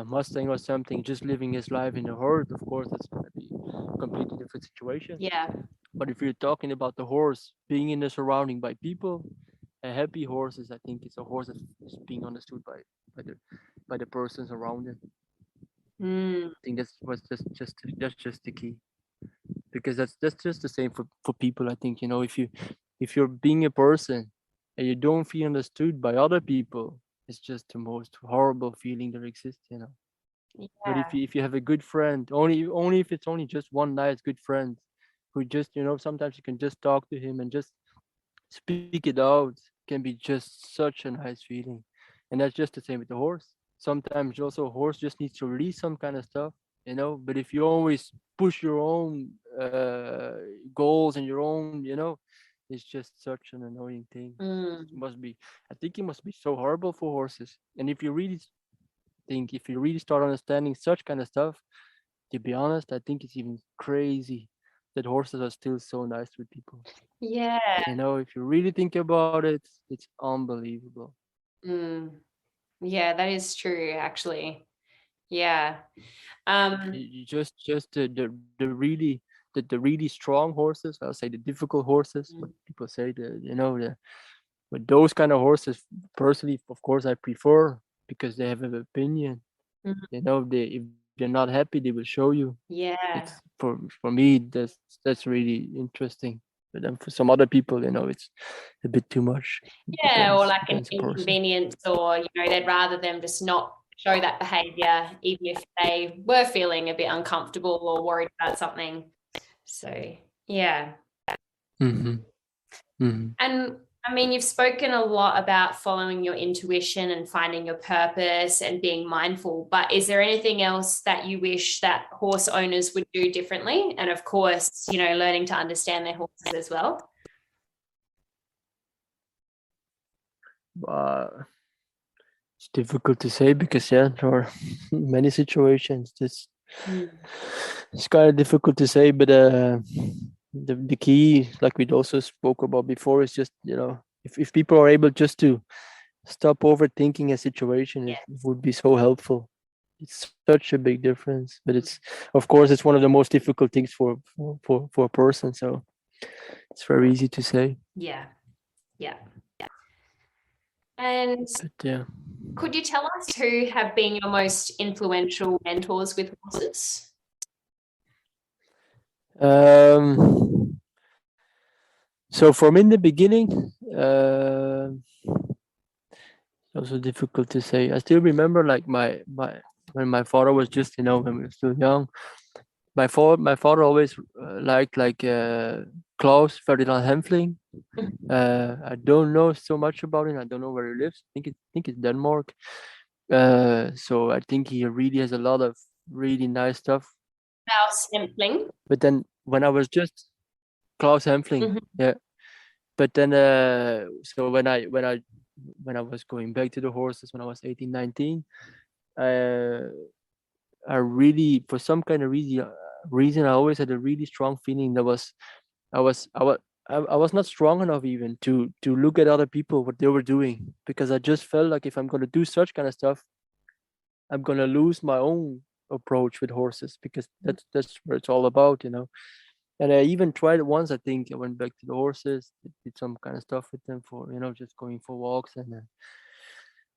Mustang or something, just living his life in the herd, of course, that's going to be a completely different situation. Yeah. But if you're talking about the horse being in the surrounding by people, a happy horse I think, it's a horse that is being understood by the persons around him. I think that's just the key, because that's just the same for people. I think if you're being a person and you don't feel understood by other people, it's just the most horrible feeling there exists. But Yeah. if you have a good friend, only if it's only just one nice good friend, who just sometimes you can just talk to him and just speak it out, can be just such a nice feeling. And that's just the same with the horse. Sometimes also a horse just needs to release some kind of stuff. But if you always push your own goals and your own, it's just such an annoying thing. I think it must be so horrible for horses. And if you really start understanding such kind of stuff, to be honest, I think it's even crazy that horses are still so nice with people. Yeah. If you really think about it, it's unbelievable. Yeah, that is true, actually. Yeah. You just the really strong horses, I'll say the difficult horses, what people say, but those kind of horses, personally, of course, I prefer, because they have an opinion. If they're not happy, they will show you. Yeah. It's for me, that's really interesting. But then for some other people, it's a bit too much. Yeah, or like an Depends on the person. inconvenience, or they'd rather them just not show that behavior, even if they were feeling a bit uncomfortable or worried about something. So yeah. And I mean, you've spoken a lot about following your intuition and finding your purpose and being mindful, but is there anything else that you wish that horse owners would do differently? And of course, learning to understand their horses as well. It's difficult to say, because there are many situations. It's kind of difficult to say, but the key, like we also spoke about before, is just if people are able just to stop overthinking a situation, it would be so helpful. It's such a big difference, but of course it's one of the most difficult things for a person, so it's very easy to say. Yeah. And could you tell us who have been your most influential mentors with horses? So from in the beginning, also difficult to say. I still remember, like, when my father was just when we were still young. My father always liked, like, Klaus Ferdinand Hempfling. I don't know so much about him. I don't know where he lives. I think it's Denmark. So I think he really has a lot of really nice stuff Klaus Hempling. But then when I was just Klaus Hempling, Mhm. yeah. But then so when I was going back to the horses when I was 18, 19, uh, I really, for some kind of reason I always had a really strong feeling that I was I was I was not strong enough even to look at other people what they were doing, because I just felt like if I'm gonna do such kind of stuff, I'm gonna lose my own approach with horses, because that's what it's all about, you know. And I even tried it once. I think I went back to the horses, did some kind of stuff with them for, you know, just going for walks and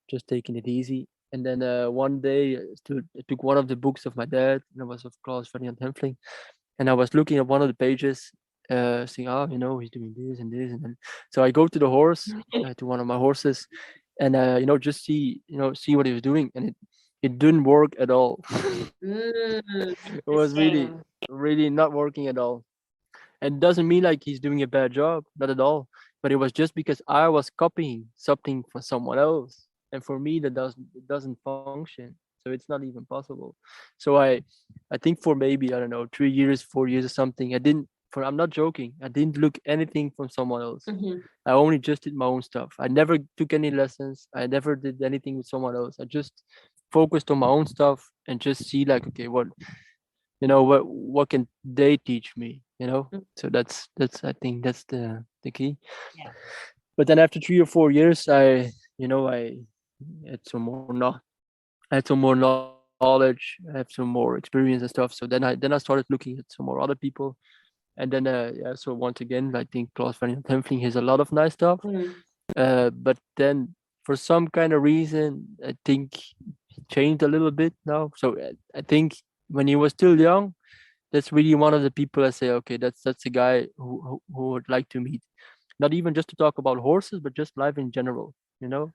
just taking it easy. And then one day I took one of the books of my dad, and it was of Klaus Ferdinand Hempfling, and I was looking at one of the pages, saying, "Oh, you know, he's doing this and this," and then so I go to the horse, to one of my horses, and you know, just see what he was doing, and it didn't work at all. It was really Interesting. really not working at all. And it doesn't mean like he's doing a bad job, not at all. But it was just because I was copying something for someone else, and for me that doesn't function. So it's not even possible. So I think for maybe, I don't know, 3 years, 4 years or something, I didn't. For I'm not joking. I didn't look anything from someone else. Mhm. I only just did my own stuff. I never took any lessons. I never did anything with someone else. I just focused on my own stuff and just see like, okay, what can they teach me, you know. So that's I think that's the key. Yeah. But then after 3 or 4 years, I had some more I had some more knowledge, I have some more experience and stuff. So then I started looking at some more other people. And then yeah, so once again, I think Klaus van Templing has a lot of nice stuff. Mm. But then for some kind of reason, I think he changed a little bit now. So I think when he was still young, that's really one of the people I say, okay, that's a guy who would like to meet. Not even just to talk about horses, but just life in general. You know,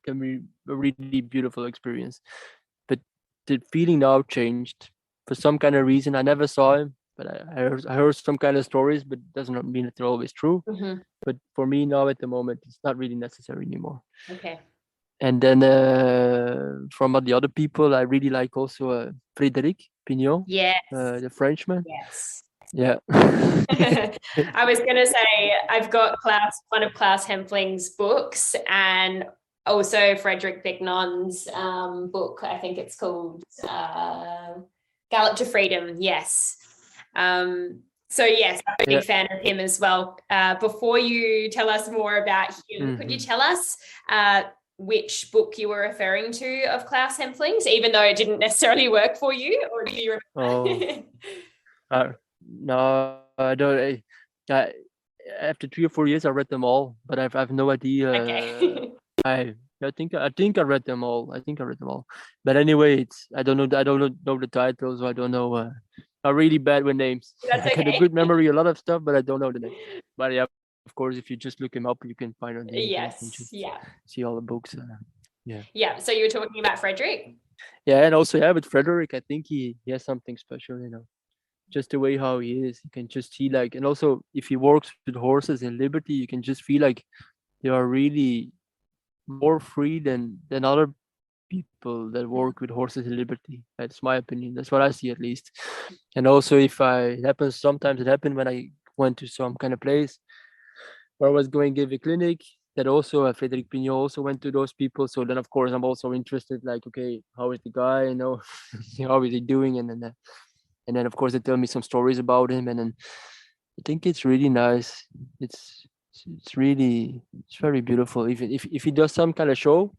can be a really beautiful experience. But the feeling now changed for some kind of reason. I never saw him, but I heard some kind of stories, but it does not mean that they're always true. Mhm. But for me now at the moment, it's not really necessary anymore. Okay. And then from the other people, I really like also Frédéric Pignon, Yes. the Frenchman. Yes. Yeah. I was going to say I've got one of Klaus Hempling's books, and also Frederick Bignon's book. I think it's called Gallop to Freedom. Yes. So yes, I'm a big fan of him as well. Before you tell us more about him, could you tell us which book you were referring to of Klaus Hempling's, even though it didn't necessarily work for you, or do you remember? No, I don't. I, after 3 or 4 years, I read them all, but I've no idea. Okay. I think I read them all. I think I read them all. But anyway, I don't know the titles. So I don't know. I'm really bad with names. That's I got a okay. good memory, a lot of stuff, but I don't know the name. But yeah, of course, if you just look him up, you can find on the internet and Yes. just Yeah. see all the books. Yeah. Yeah. So you were talking about Frederick? Yeah, and also yeah, with Frederick, I think he has something special. You know, just the way how he is, you can just see like, and also if he works with horses in Liberty, you can just feel like they are really more free than other people that work with horses in Liberty. That's my opinion. That's what I see at least. And also, if I it happens sometimes, it happened when I went to some kind of place where I was going to give a clinic. That also Frederic Pignot also went to those people. So then, of course, I'm also interested. Like, okay, how is the guy? You know, how is he doing? And then of course they tell me some stories about him, and then I think it's really nice. It's very beautiful. Even if he does some kind of show,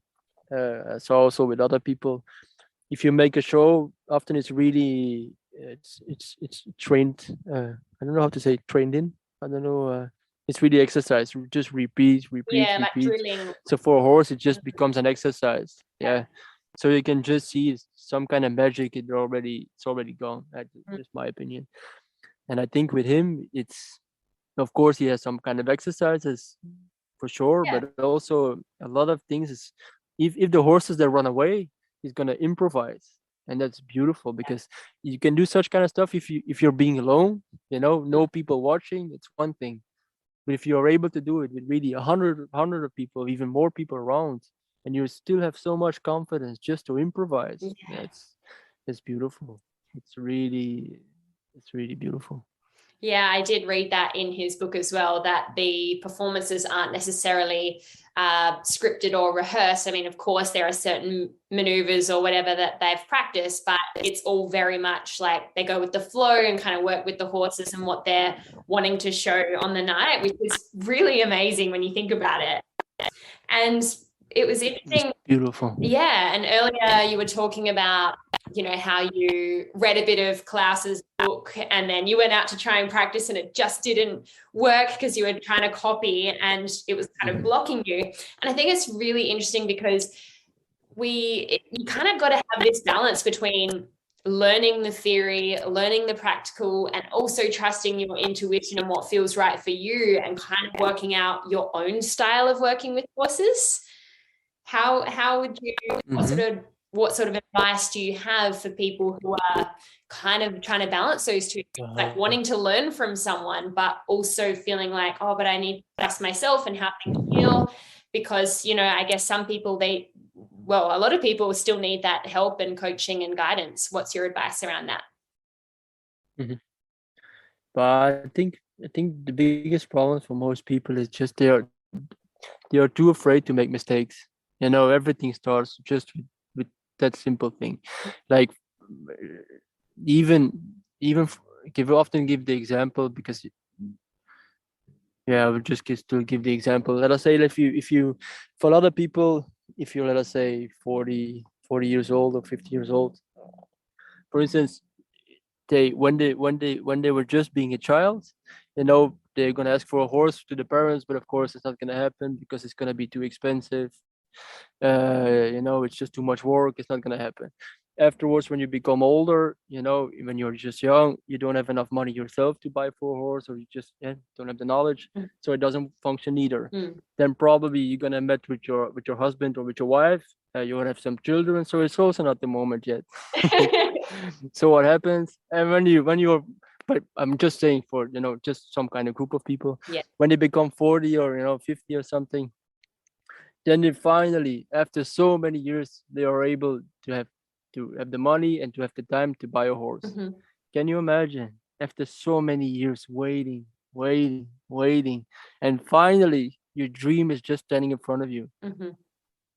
so also with other people, if you make a show, often it's really it's trained. I don't know how to say trained in. I don't know. It's really exercise. Just repeat, repeat, Yeah, like repeat. drilling. So for a horse, it just becomes an exercise. Yeah. So you can just see some kind of magic. It's already gone. That's just my opinion. And I think with him, it's of course he has some kind of exercises for sure, Yeah. but also a lot of things is if the horses that run away, he's gonna improvise, and that's beautiful because you can do such kind of stuff if you're being alone, no people watching. It's one thing, but if you're able to do it with really a hundred of people, even more people around, and you still have so much confidence just to improvise, Yeah. it's beautiful. It's really. It's really beautiful. Yeah, I did read that in his book as well, that the performances aren't necessarily scripted or rehearsed. I mean, of course, there are certain maneuvers or whatever that they've practiced, but it's all very much like they go with the flow and kind of work with the horses and what they're wanting to show on the night, which is really amazing when you think about it. And it was interesting. It's beautiful. Yeah. And earlier you were talking about, how you read a bit of Klaus's book and then you went out to try and practice and it just didn't work because you were trying to copy and it was kind of blocking you. And I think it's really interesting because you kind of got to have this balance between learning the theory, learning the practical, and also trusting your intuition and what feels right for you and kind of working out your own style of working with horses. How would you, what sort of advice do you have for people who are kind of trying to balance those two things, like wanting to learn from someone, but also feeling like, oh, but I need to trust myself and how things feel? Because, I guess some people, a lot of people still need that help and coaching and guidance. What's your advice around that? But I think the biggest problem for most people is just they are too afraid to make mistakes. Everything starts just with that simple thing. Like often give the example because I would just still give the example. Let us say if you for a lot of people, if you're, let us say 40 years old or 50 years old, for instance, when they were just being a child, they're gonna ask for a horse to the parents, but of course it's not gonna happen because it's gonna be too expensive. It's just too much work. It's not gonna happen. Afterwards, when you become older, when you're just young, you don't have enough money yourself to buy for a horse, or you just don't have the knowledge, so it doesn't function either. Then probably you're gonna meet with your husband or with your wife. You will have some children, so it's also not the moment yet. So what happens? And but I'm just saying for just some kind of group of people, when they become 40 or 50 or something, then they finally, after so many years, they are able to have the money and to have the time to buy a horse. Can you imagine? After so many years waiting, and finally your dream is just standing in front of you.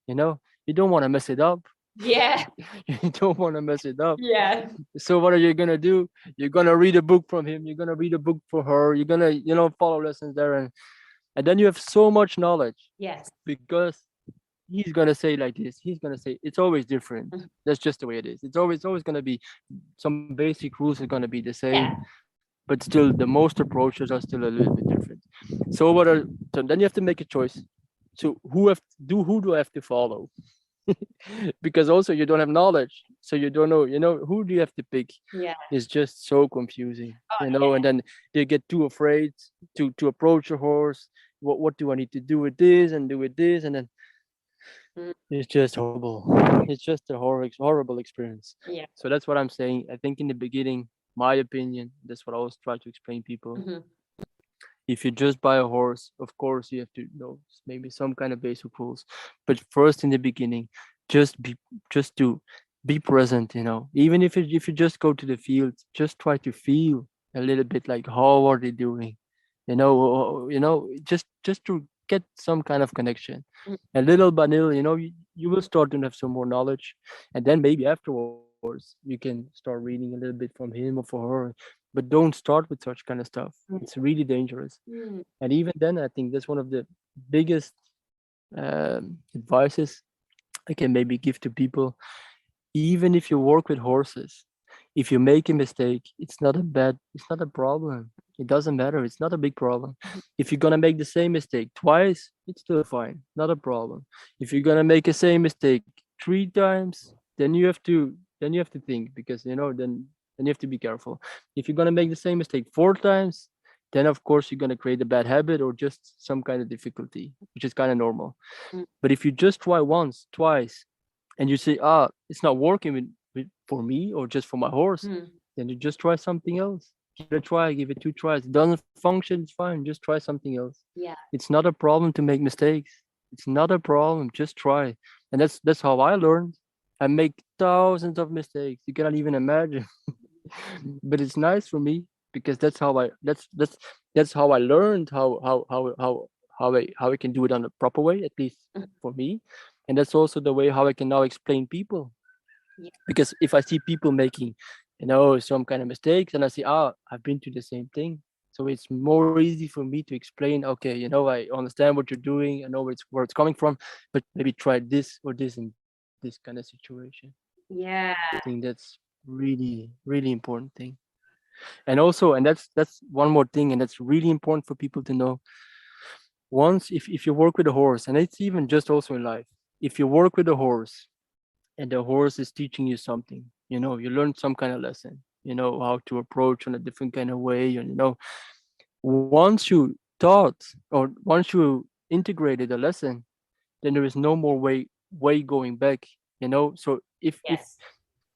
You don't want to mess it up. Yeah. You don't want to mess it up. Yeah. So what are you gonna do? You're gonna read a book from him. You're gonna read a book for her. You're gonna follow lessons there, and then you have so much knowledge. Yes. Because he's gonna say like this. He's gonna say it's always different. That's just the way it is. It's always gonna be some basic rules are gonna be the same, but still the most approaches are still a little bit different. So then you have to make a choice. So who do I have to follow? Because also you don't have knowledge, so you don't know. Who do you have to pick? It's just so confusing. And then they get too afraid to approach a horse. What do I need to do with this and do with this, and then it's just horrible. It's just a horrible experience. So that's what I'm saying. I think in the beginning, my opinion, that's what I always try to explain people. If you just buy a horse, of course you have to know maybe some kind of basic rules. But first, in the beginning, just to be present. Even if you just go to the field, just try to feel a little bit like how are they doing. Just to get some kind of connection. And little by little, you will start to have some more knowledge, and then maybe afterwards you can start reading a little bit from him or for her. But don't start with such kind of stuff. It's really dangerous. And even then, I think that's one of the biggest advices I can maybe give to people. Even if you work with horses, if you make a mistake, it's not a problem. It doesn't matter. It's not a big problem. If you're gonna make the same mistake twice, it's still fine. Not a problem. If you're gonna make the same mistake 3 times, then you have to think, because then you have to be careful. If you're gonna make the same mistake 4 times, then of course you're gonna create a bad habit or just some kind of difficulty, which is kind of normal. But if you just try once, twice, and you say, it's not working for me or just for my horse, then you just try something else. Give it a try, give it 2 tries. It doesn't function, it's fine. Just try something else. It's not a problem to make mistakes. It's not a problem. Just try. And that's how I learned. I make thousands of mistakes. You cannot even imagine. But it's nice for me because that's how I learned how I can do it on a proper way, at least for me. And that's also the way how I can now explain people. Yeah. Because if I see people making, some kind of mistakes, and I see, I've been through the same thing. So it's more easy for me to explain, okay, I understand what you're doing, I know where it's coming from, but maybe try this or this in this kind of situation. Yeah. I think that's really, really important thing. And also, and that's one more thing, and that's really important for people to know. Once, if you work with a horse, and it's even just also in life, if you work with a horse and the horse is teaching you something, you learn some kind of lesson, how to approach on a different kind of way, and once you taught, or once you integrated a lesson, then there is no more way going back. So Yes.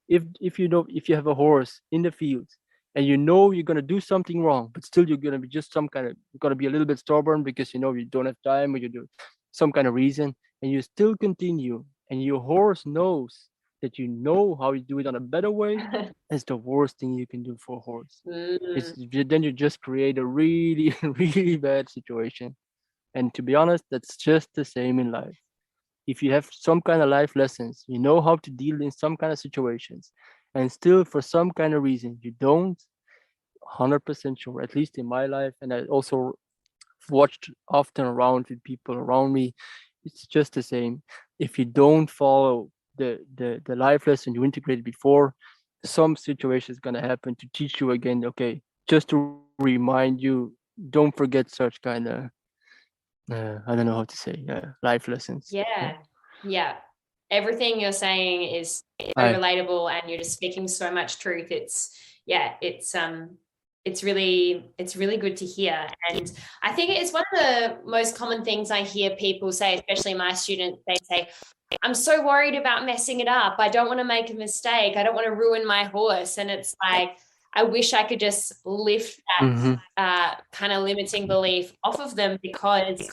if you have a horse in the field and you're gonna do something wrong, but still you're gonna be just you're gonna be a little bit stubborn because you don't have time, or you do some kind of reason, and you still continue, and your horse knows that you know how you do it on a better way, it's the worst thing you can do for a horse. Mm, Then you just create a really really bad situation. And to be honest, that's just the same in life. If you have some kind of life lessons, you know how to deal in some kind of situations, and still for some kind of reason you don't, 100% sure, at least in my life, and I also watched often around with people around me, it's just the same. If you don't follow the life lesson you integrated before, some situation is going to happen to teach you again, okay, just to remind you, don't forget such kind of I don't know how to say, life lessons. Yeah. yeah. Yeah. Everything you're saying is so I relatable, and you're just speaking so much truth. Yeah, it's really good to hear. And I think it's one of the most common things I hear people say, especially my students. They say, I'm so worried about messing it up. I don't want to make a mistake. I don't want to ruin my horse. And it's like, I wish I could just lift hmm that kind of limiting belief off of them, because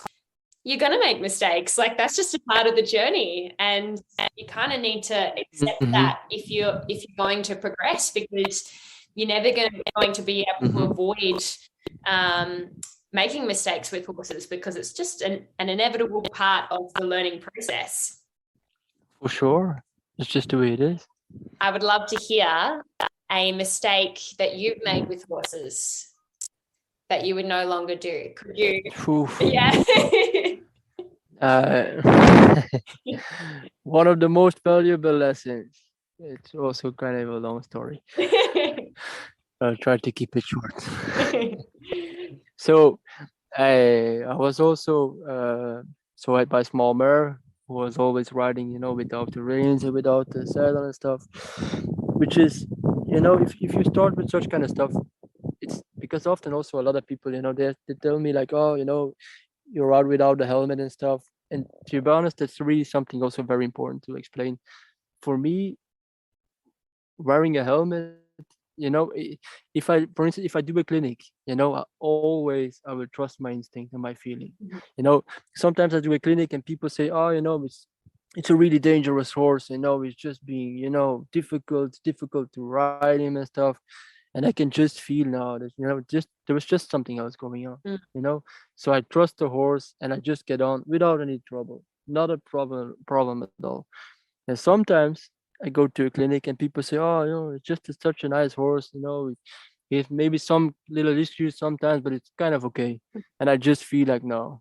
you're going to make mistakes. Like, that's just a part of the journey. And you kind of need to accept hmm that if you're going to progress, because you're never going to be able to hmm avoid um, making mistakes with horses, because it's just an inevitable part of the learning process. for sure, it's just the way it is. I would love to hear a mistake that you've made with horses that you would no longer do. Could you? Oof. Yeah. Uh, one of the most valuable lessons. It's also kind of a long story. I'll try to keep it short. So I was also surrounded by small mare who was always riding, without the reins and without the saddle and stuff. Which is, if you start with such kind of stuff, it's because often also a lot of people, they tell me like, oh, you're out without the helmet and stuff. And to be honest, that's really something also very important to explain. For me, wearing a helmet, if I, for instance, if I do a clinic, I will trust my instinct and my feeling. You know, Sometimes I do a clinic and people say, oh, it's a really dangerous horse, it's just being, difficult to ride him and stuff. And I can just feel now that, there was just something else going on, Mm. you know. So I trust the horse and I just get on without any trouble. Not a problem at all. And sometimes I go to a clinic and people say, "Oh, it's just such a nice horse. He has maybe some little issues sometimes, but it's kind of okay." And I just feel like, no,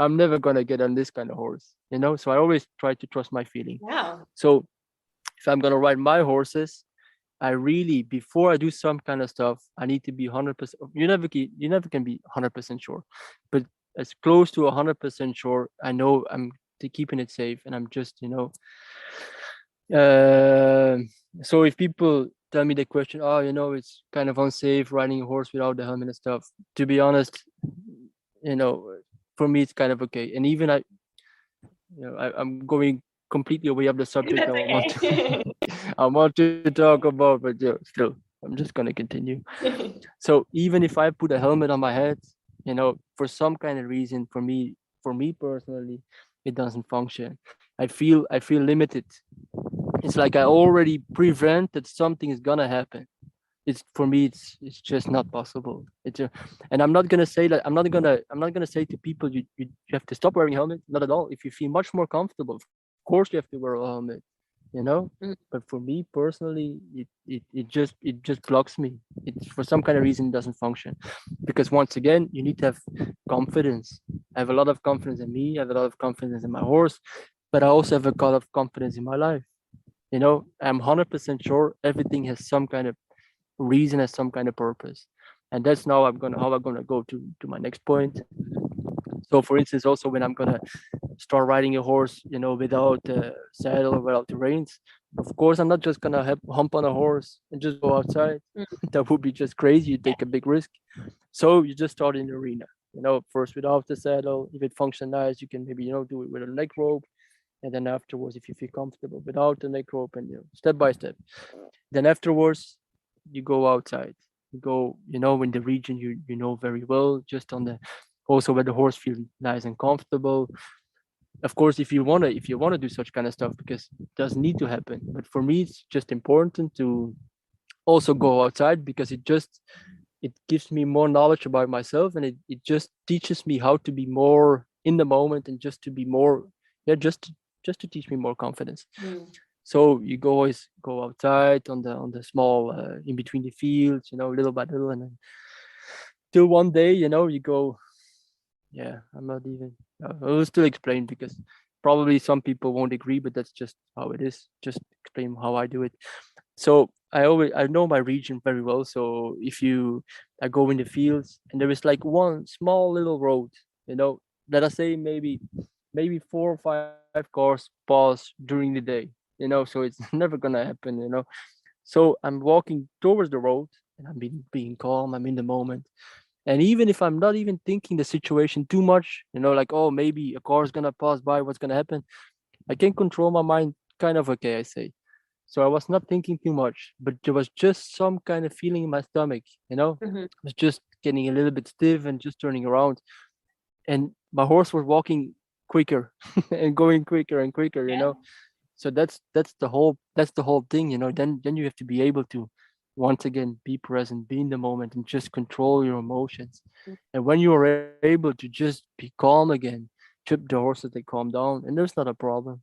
I'm never gonna get on this kind of horse. So I always try to trust my feeling. Wow. So if I'm gonna ride my horses, I really, before I do some kind of stuff, I need to be 100%. You never can be 100% sure, but as close to 100% sure, I know I'm keeping it safe, and I'm just, uh, so if people tell me the question, oh, it's kind of unsafe riding a horse without the helmet and stuff. To be honest, you know, for me it's kind of okay. And even I'm going completely away of the subject That's I want to okay. I want to talk about, but still, I'm just gonna continue. So even if I put a helmet on my head, for some kind of reason, for me personally, it doesn't function. I feel limited It's like I already prevent that something is gonna happen. It's for me, it's just not possible. And I'm not gonna say that I'm not gonna say to people you have to stop wearing a helmet. Not at all. If you feel much more comfortable, of course you have to wear a helmet, you know. Mm. But for me personally, it just blocks me. It for some kind of reason doesn't function, because once again you need to have confidence. I have a lot of confidence in me. I have a lot of confidence in my horse, but I also have a lot of confidence in my life. I'm 100% sure everything has some kind of reason, has some kind of purpose. And that's now how I'm gonna go to my next point. So for instance, also when I'm gonna start riding a horse, without a saddle or without the reins, of course I'm not just gonna hump on a horse and just go outside. Mm. That would be just crazy. You Yeah. take a big risk. So you just start in the arena. First without the saddle. If it functions nice, you can maybe do it with a leg rope, and then afterwards, if you feel comfortable without the leg rope, and step by step. Then afterwards, you go outside. You go, in the region you know very well, just on the also where the horse feels nice and comfortable. Of course, if you wanna do such kind of stuff, because it doesn't need to happen. But for me, it's just important to also go outside, because it gives me more knowledge about myself, and it just teaches me how to be more in the moment, and just to be more, yeah, just to teach me more confidence. Mm. So you always go outside on the small in between the fields, little by little, and then till one day, you go. Yeah, I'm not even. I will still explain, because probably some people won't agree, but that's just how it is. Just explain how I do it. So I know my region very well. So I go in the fields, and there is like one small little road, let us say maybe 4 or 5 cars pass during the day, so it's never gonna happen. So I'm walking towards the road, and I'm being calm. I'm in the moment. And even if I'm not even thinking the situation too much, like, oh, maybe a car is gonna pass by, what's gonna happen? I can control my mind kind of okay, I say. So I was not thinking too much, but there was just some kind of feeling in my stomach, Mhm. I was just getting a little bit stiff and just turning around. And my horse was walking quicker and going quicker and quicker, Yeah. So that's the whole thing, then you have to be able to once again be present, be in the moment, and just control your emotions. Mm. And when you are able to just be calm again, trip the horses, they calm down, and there's not a problem.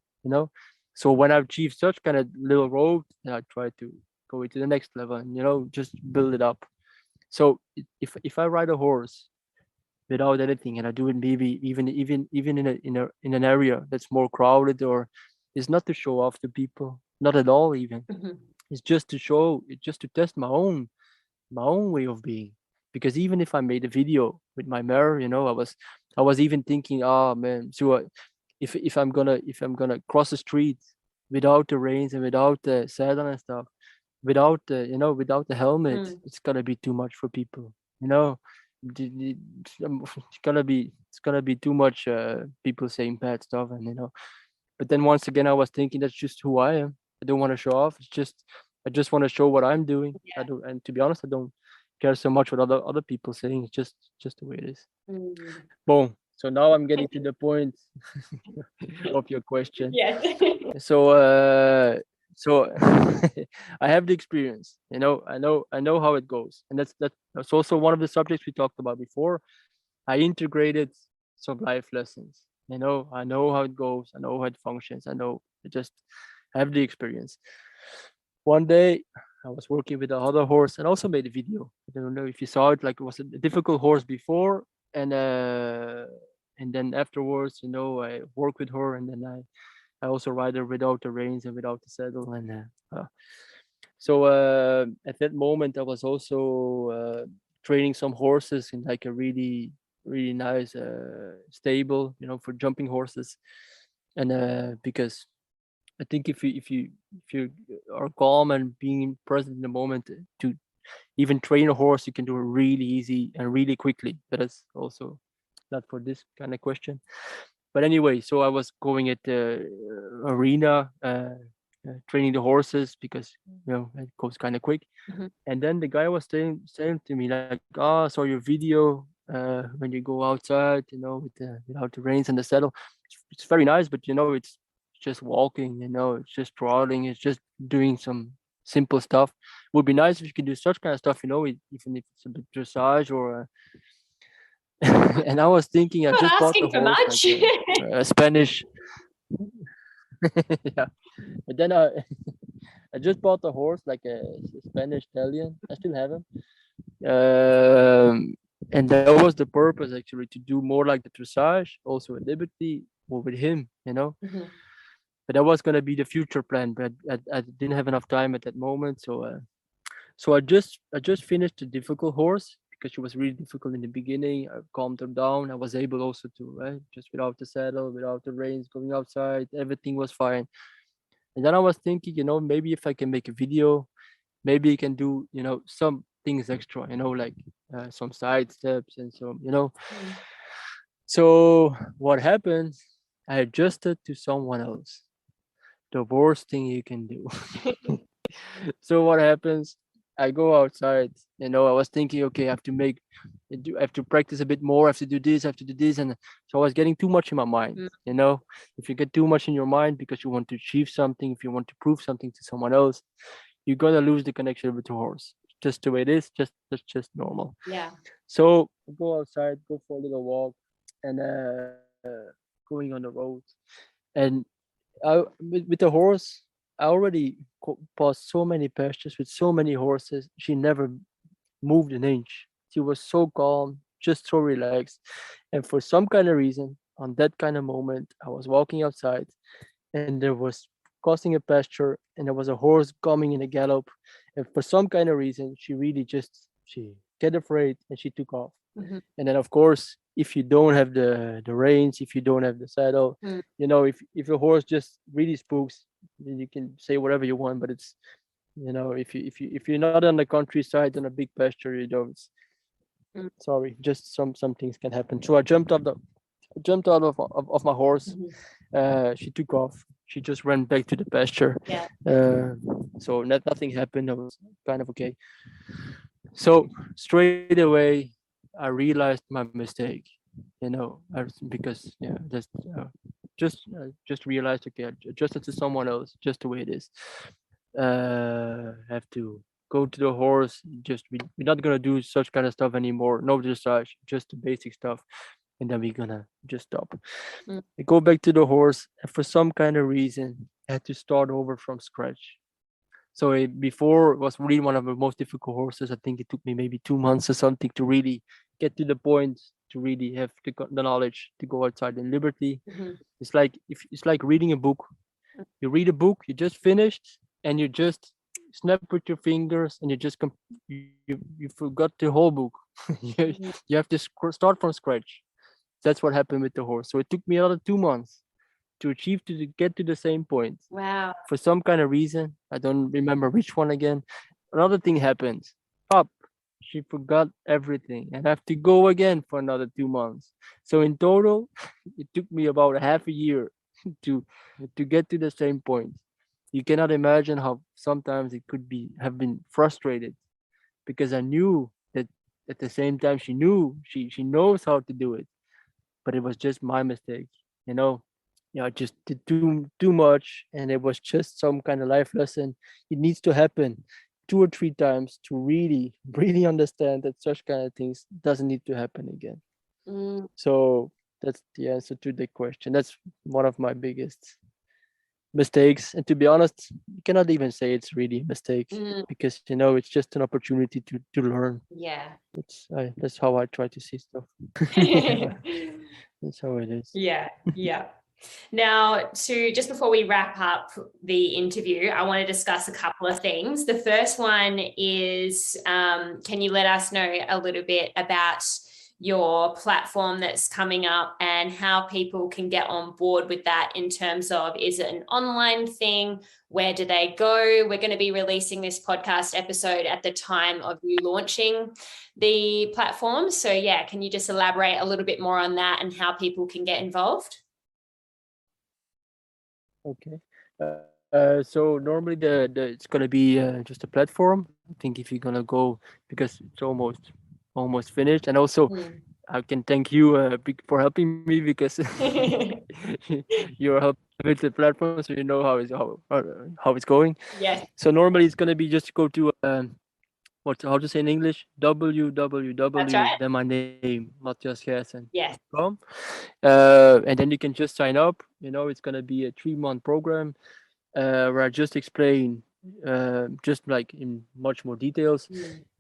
So when I've achieved such kind of little road, then I try to go into the next level, and just build it up. So if I ride a horse without anything, and I do it maybe even in an area that's more crowded, or it's not to show off to people, not at all even. Mhm. It's just to test my own way of being. Because even if I made a video with my mirror, I was even thinking, oh man, so if I'm gonna cross the street without the reins and without the saddle and stuff, without the helmet, Mm. it's gonna be too much for people. You know, it's gonna be too much people saying bad stuff, and. But then once again, I was thinking that's just who I am. I don't want to show off. I just want to show what I'm doing. I Yeah. don't, and to be honest, I don't care so much what other people saying. It's just the way it is. Mm. Boom. So now I'm getting to the point of your question. Yes. So so I have the experience. I know how it goes, and that's also one of the subjects we talked about before. I integrated some life lessons. I know how it goes. I know how it functions. I just have the experience. One day, I was working with another horse and also made a video. I don't know if you saw it. Like, it was a difficult horse before, and then afterwards, I work with her, and then I also ride her without the reins and without the saddle. And so at that moment, I was also training some horses in like a really really nice stable, for jumping horses. And because I think if you are calm and being present in the moment, to even train a horse, you can do it really easy and really quickly. But that's also not for this kind of question. But anyway, so I was going at the arena, training the horses, because it goes kind of quick. Mhm. And then the guy was saying to me like, "Ah, I saw your video when you go outside, without the reins and the saddle. It's very nice, but it's just walking, it's just trotting, it's just doing some simple stuff. Would be nice if you could do such kind of stuff, even if it's a bit dressage or and I was thinking I Not just bought the asking for horse like much. a Spanish. Yeah. But then I just bought the horse like a Spanish stallion. I still have him. And that was the purpose actually, to do more like the dressage, also at Liberty or with him. Mhm. But that was gonna be the future plan, but I didn't have enough time at that moment. So I just finished the difficult horse because she was really difficult in the beginning. I calmed her down. I was able also to just without the saddle, without the reins, going outside, everything was fine. And then I was thinking, maybe if I can make a video, maybe I can do, some things extra, like some side steps and some. Mm. So what happened? I adjusted to someone else. The worst thing you can do. So what happens? I go outside. I was thinking, okay, I have to practice a bit more. I have to do this. I have to do this, and so I was getting too much in my mind. Mm. If you get too much in your mind because you want to achieve something, if you want to prove something to someone else, you're gonna lose the connection with the horse. Just the way it is. That's just normal. Yeah. So go outside, go for a little walk, and going on the road, and with the horse, I already passed so many pastures with so many horses. She never moved an inch. She was so calm, just so relaxed. And for some kind of reason, on that kind of moment, I was walking outside and there was crossing a pasture and there was a horse coming in a gallop. And for some kind of reason, she really she get afraid and she took off. Mhm. And then of course, if you don't have the reins, if you don't have the saddle, Mm. if a horse just really spooks, then you can say whatever you want, but it's if you're not on the countryside on a big pasture, you don't. Mm. Sorry, just some things can happen. So I jumped out of my horse. Mhm. She took off. She just ran back to the pasture. Yeah. So nothing happened. I was kind of okay. So straight away, I realized my mistake. Because just realized, okay, I adjusted to someone else, just the way it is. Have to go to the horse. We're not gonna do such kind of stuff anymore. No dressage, just the basic stuff, and then we're gonna just stop. Mm. I go back to the horse, and for some kind of reason, I had to start over from scratch. So before it was really one of the most difficult horses. I think it took me maybe 2 months or something to really get to the point to really have the knowledge to go outside in liberty. Mhm. It's like reading a book. You read a book, you just finished, and you just snap with your fingers, and you forgot the whole book. you, Mhm. you have to start from scratch. That's what happened with the horse. So it took me another 2 months to achieve to get to the same point. Wow. For some kind of reason, I don't remember which one again. Another thing happened. Up, she forgot everything, and I have to go again for another 2 months. So in total, it took me about a half a year to to get to the same point. You cannot imagine how sometimes it could be have been frustrated because I knew that at the same time she knows how to do it, but it was just my mistake, you know. I just did too much, and it was just some kind of life lesson. It needs to happen 2 or 3 times to really really understand that such kind of things doesn't need to happen again. Mm. So that's the answer to the question. That's one of my biggest mistakes, and to be honest, you cannot even say it's really a mistake Mm. because it's just an opportunity to learn. Yeah. That's how I try to see stuff. Yeah, that's how it is. Yeah. Yeah. Now, just before we wrap up the interview, I want to discuss a couple of things. The first one is, can you let us know a little bit about your platform that's coming up and how people can get on board with that in terms of, is it an online thing? Where do they go? We're going to be releasing this podcast episode at the time of you launching the platform. So yeah, can you just elaborate a little bit more on that and how people can get involved? Okay. So normally the it's gonna be just a platform. I think if you're gonna go because it's almost finished, and also Mm. I can thank you for helping me, because you're helping with the platform, so you know how it's going. Yes, So normally it's gonna be just go to how to say in English, that's www, right. then my name, Yes. matthiasgeysen.com, and then you can just sign up. It's gonna be a 3-month program where I just explain, just like in much more details,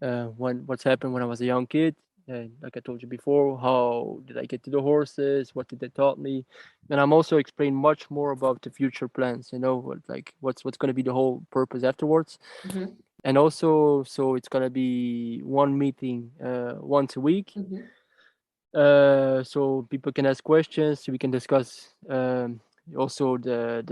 Mm. what's happened when I was a young kid, and like I told you before, how did I get to the horses, what did they taught me, and I'm also explain much more about the future plans. What's going to be the whole purpose afterwards, Mhm. and also so it's going to be one meeting once a week, Mhm. so people can ask questions, we can discuss, also the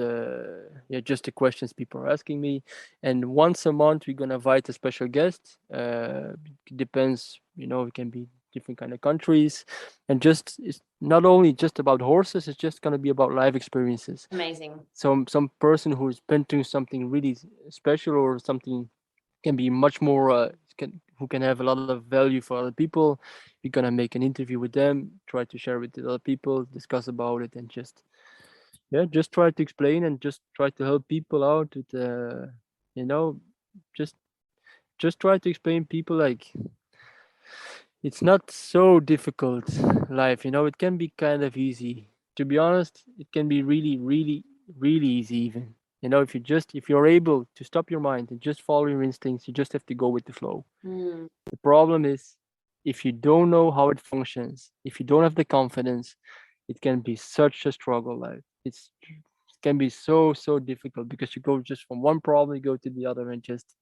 yeah, just the questions people are asking me. And once a month we're gonna invite a special guest. It depends, it can be different kind of countries, and just it's not only just about horses, it's just gonna be about life experiences. Amazing. Some person who's been through something really special, or something can be much more who can have a lot of value for other people. We're gonna make an interview with them, try to share with the other people, discuss about it, and just try to explain and just try to help people out with you know just just try to explain people, like, it's not so difficult. Life, it can be kind of easy. To be honest, it can be really, really, really easy even. If you're able to stop your mind and just follow your instincts, you just have to go with the flow. Mm. The problem is, if you don't know how it functions, if you don't have the confidence, it can be such a struggle. Like, it can be so difficult, because you go just from one problem, you go to the other, and just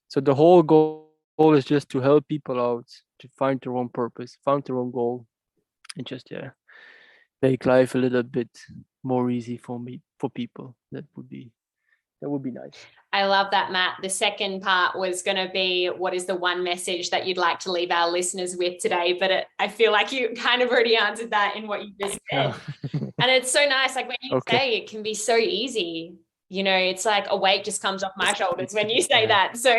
so the whole goal is just to help people out to find their own purpose, find their own goal, and just, make life a little bit more easy for people. That would be nice. I love that, Matt. The second part was going to be, what is the one message that you'd like to leave our listeners with today? But I feel like you kind of already answered that in what you just said. And it's so nice. Like, when you Okay. say it can be so easy, it's like a weight just comes off my shoulders when you say that. So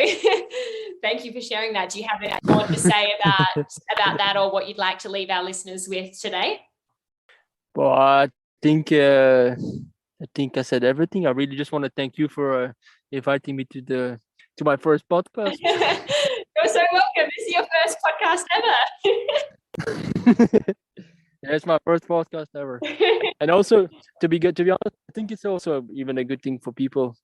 thank you for sharing that. Do you have any more to say about that, or what you'd like to leave our listeners with today? Well, I think I said everything. I really just want to thank you for inviting me to my first podcast. You're so welcome. This is your first podcast Yeah, it's my first podcast ever. And also, to be honest, I think it's also even a good thing for people.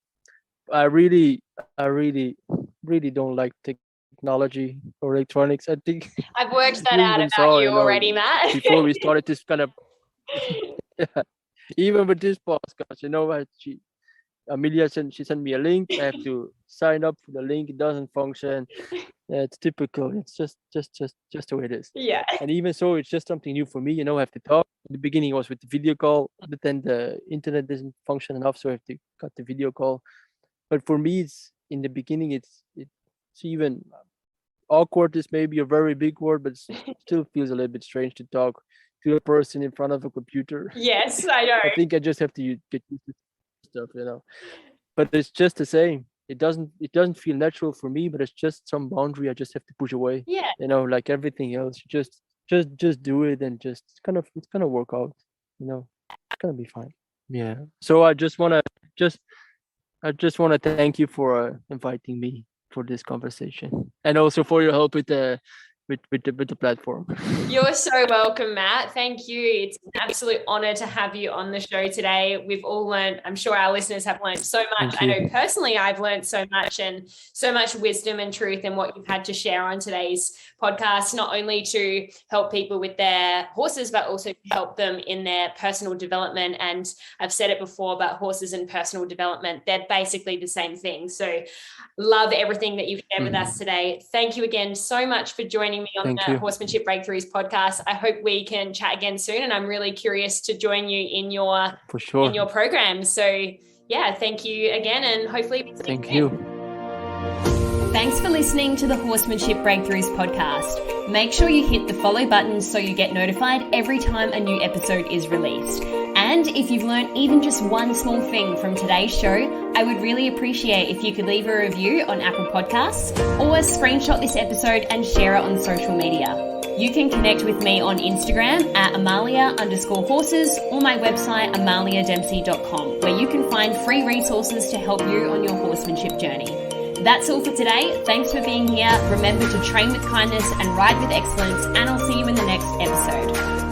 I really really don't like technology or electronics. I think I've worked that you out even about saw, you already, Matt. before we started this kind of yeah, even with this podcast, Amelia she sent me a link. I have to sign up for the link. It doesn't function. Yeah, it's typical. It's just the way it is. Yeah. And even so, it's just something new for me. I have to talk. In the beginning, it was with the video call, but then the internet doesn't function enough, so I have to cut the video call. But for me, it's in the beginning, it's even awkward. Is maybe a very big word, but it still feels a little bit strange to talk to a person in front of a computer. Yes, I know. I think I just have to get used to stuff, But it's just the same. It doesn't feel natural for me, but it's just some boundary I just have to push away. Yeah. Like everything else, just do it, and just it's gonna work out. It's gonna be fine. Yeah. So I just wanna thank you for inviting me for this conversation, and also for your help with the platform. You're so welcome, Matt. Thank you. It's an absolute honor to have you on the show today. We've all learned, I'm sure our listeners have learned so much. Thank I you. know personally I've learned so much, and so much wisdom and truth in what you've had to share on today's podcast, not only to help people with their horses, but also to help them in their personal development. And I've said it before, but horses and personal development, they're basically the same thing. So love everything that you've shared with us today. Thank you again so much for joining me on Thank the you. Horsemanship Breakthroughs podcast. I hope we can chat again soon, and I'm really curious to join you in your For sure. program. So yeah, thank you again, and hopefully we see Thank again. you. Thanks for listening to the Horsemanship Breakthroughs podcast. Make sure you hit the follow button so you get notified every time a new episode is released. And And if you've learned even just one small thing from today's show, I would really appreciate if you could leave a review on Apple Podcasts or screenshot this episode and share it on social media. You can connect with me on Instagram at Amalia_horses or my website amaliadempsey.com, where you can find free resources to help you on your horsemanship journey. That's all for today. Thanks for being here. Remember to train with kindness and ride with excellence, and I'll see you in the next episode.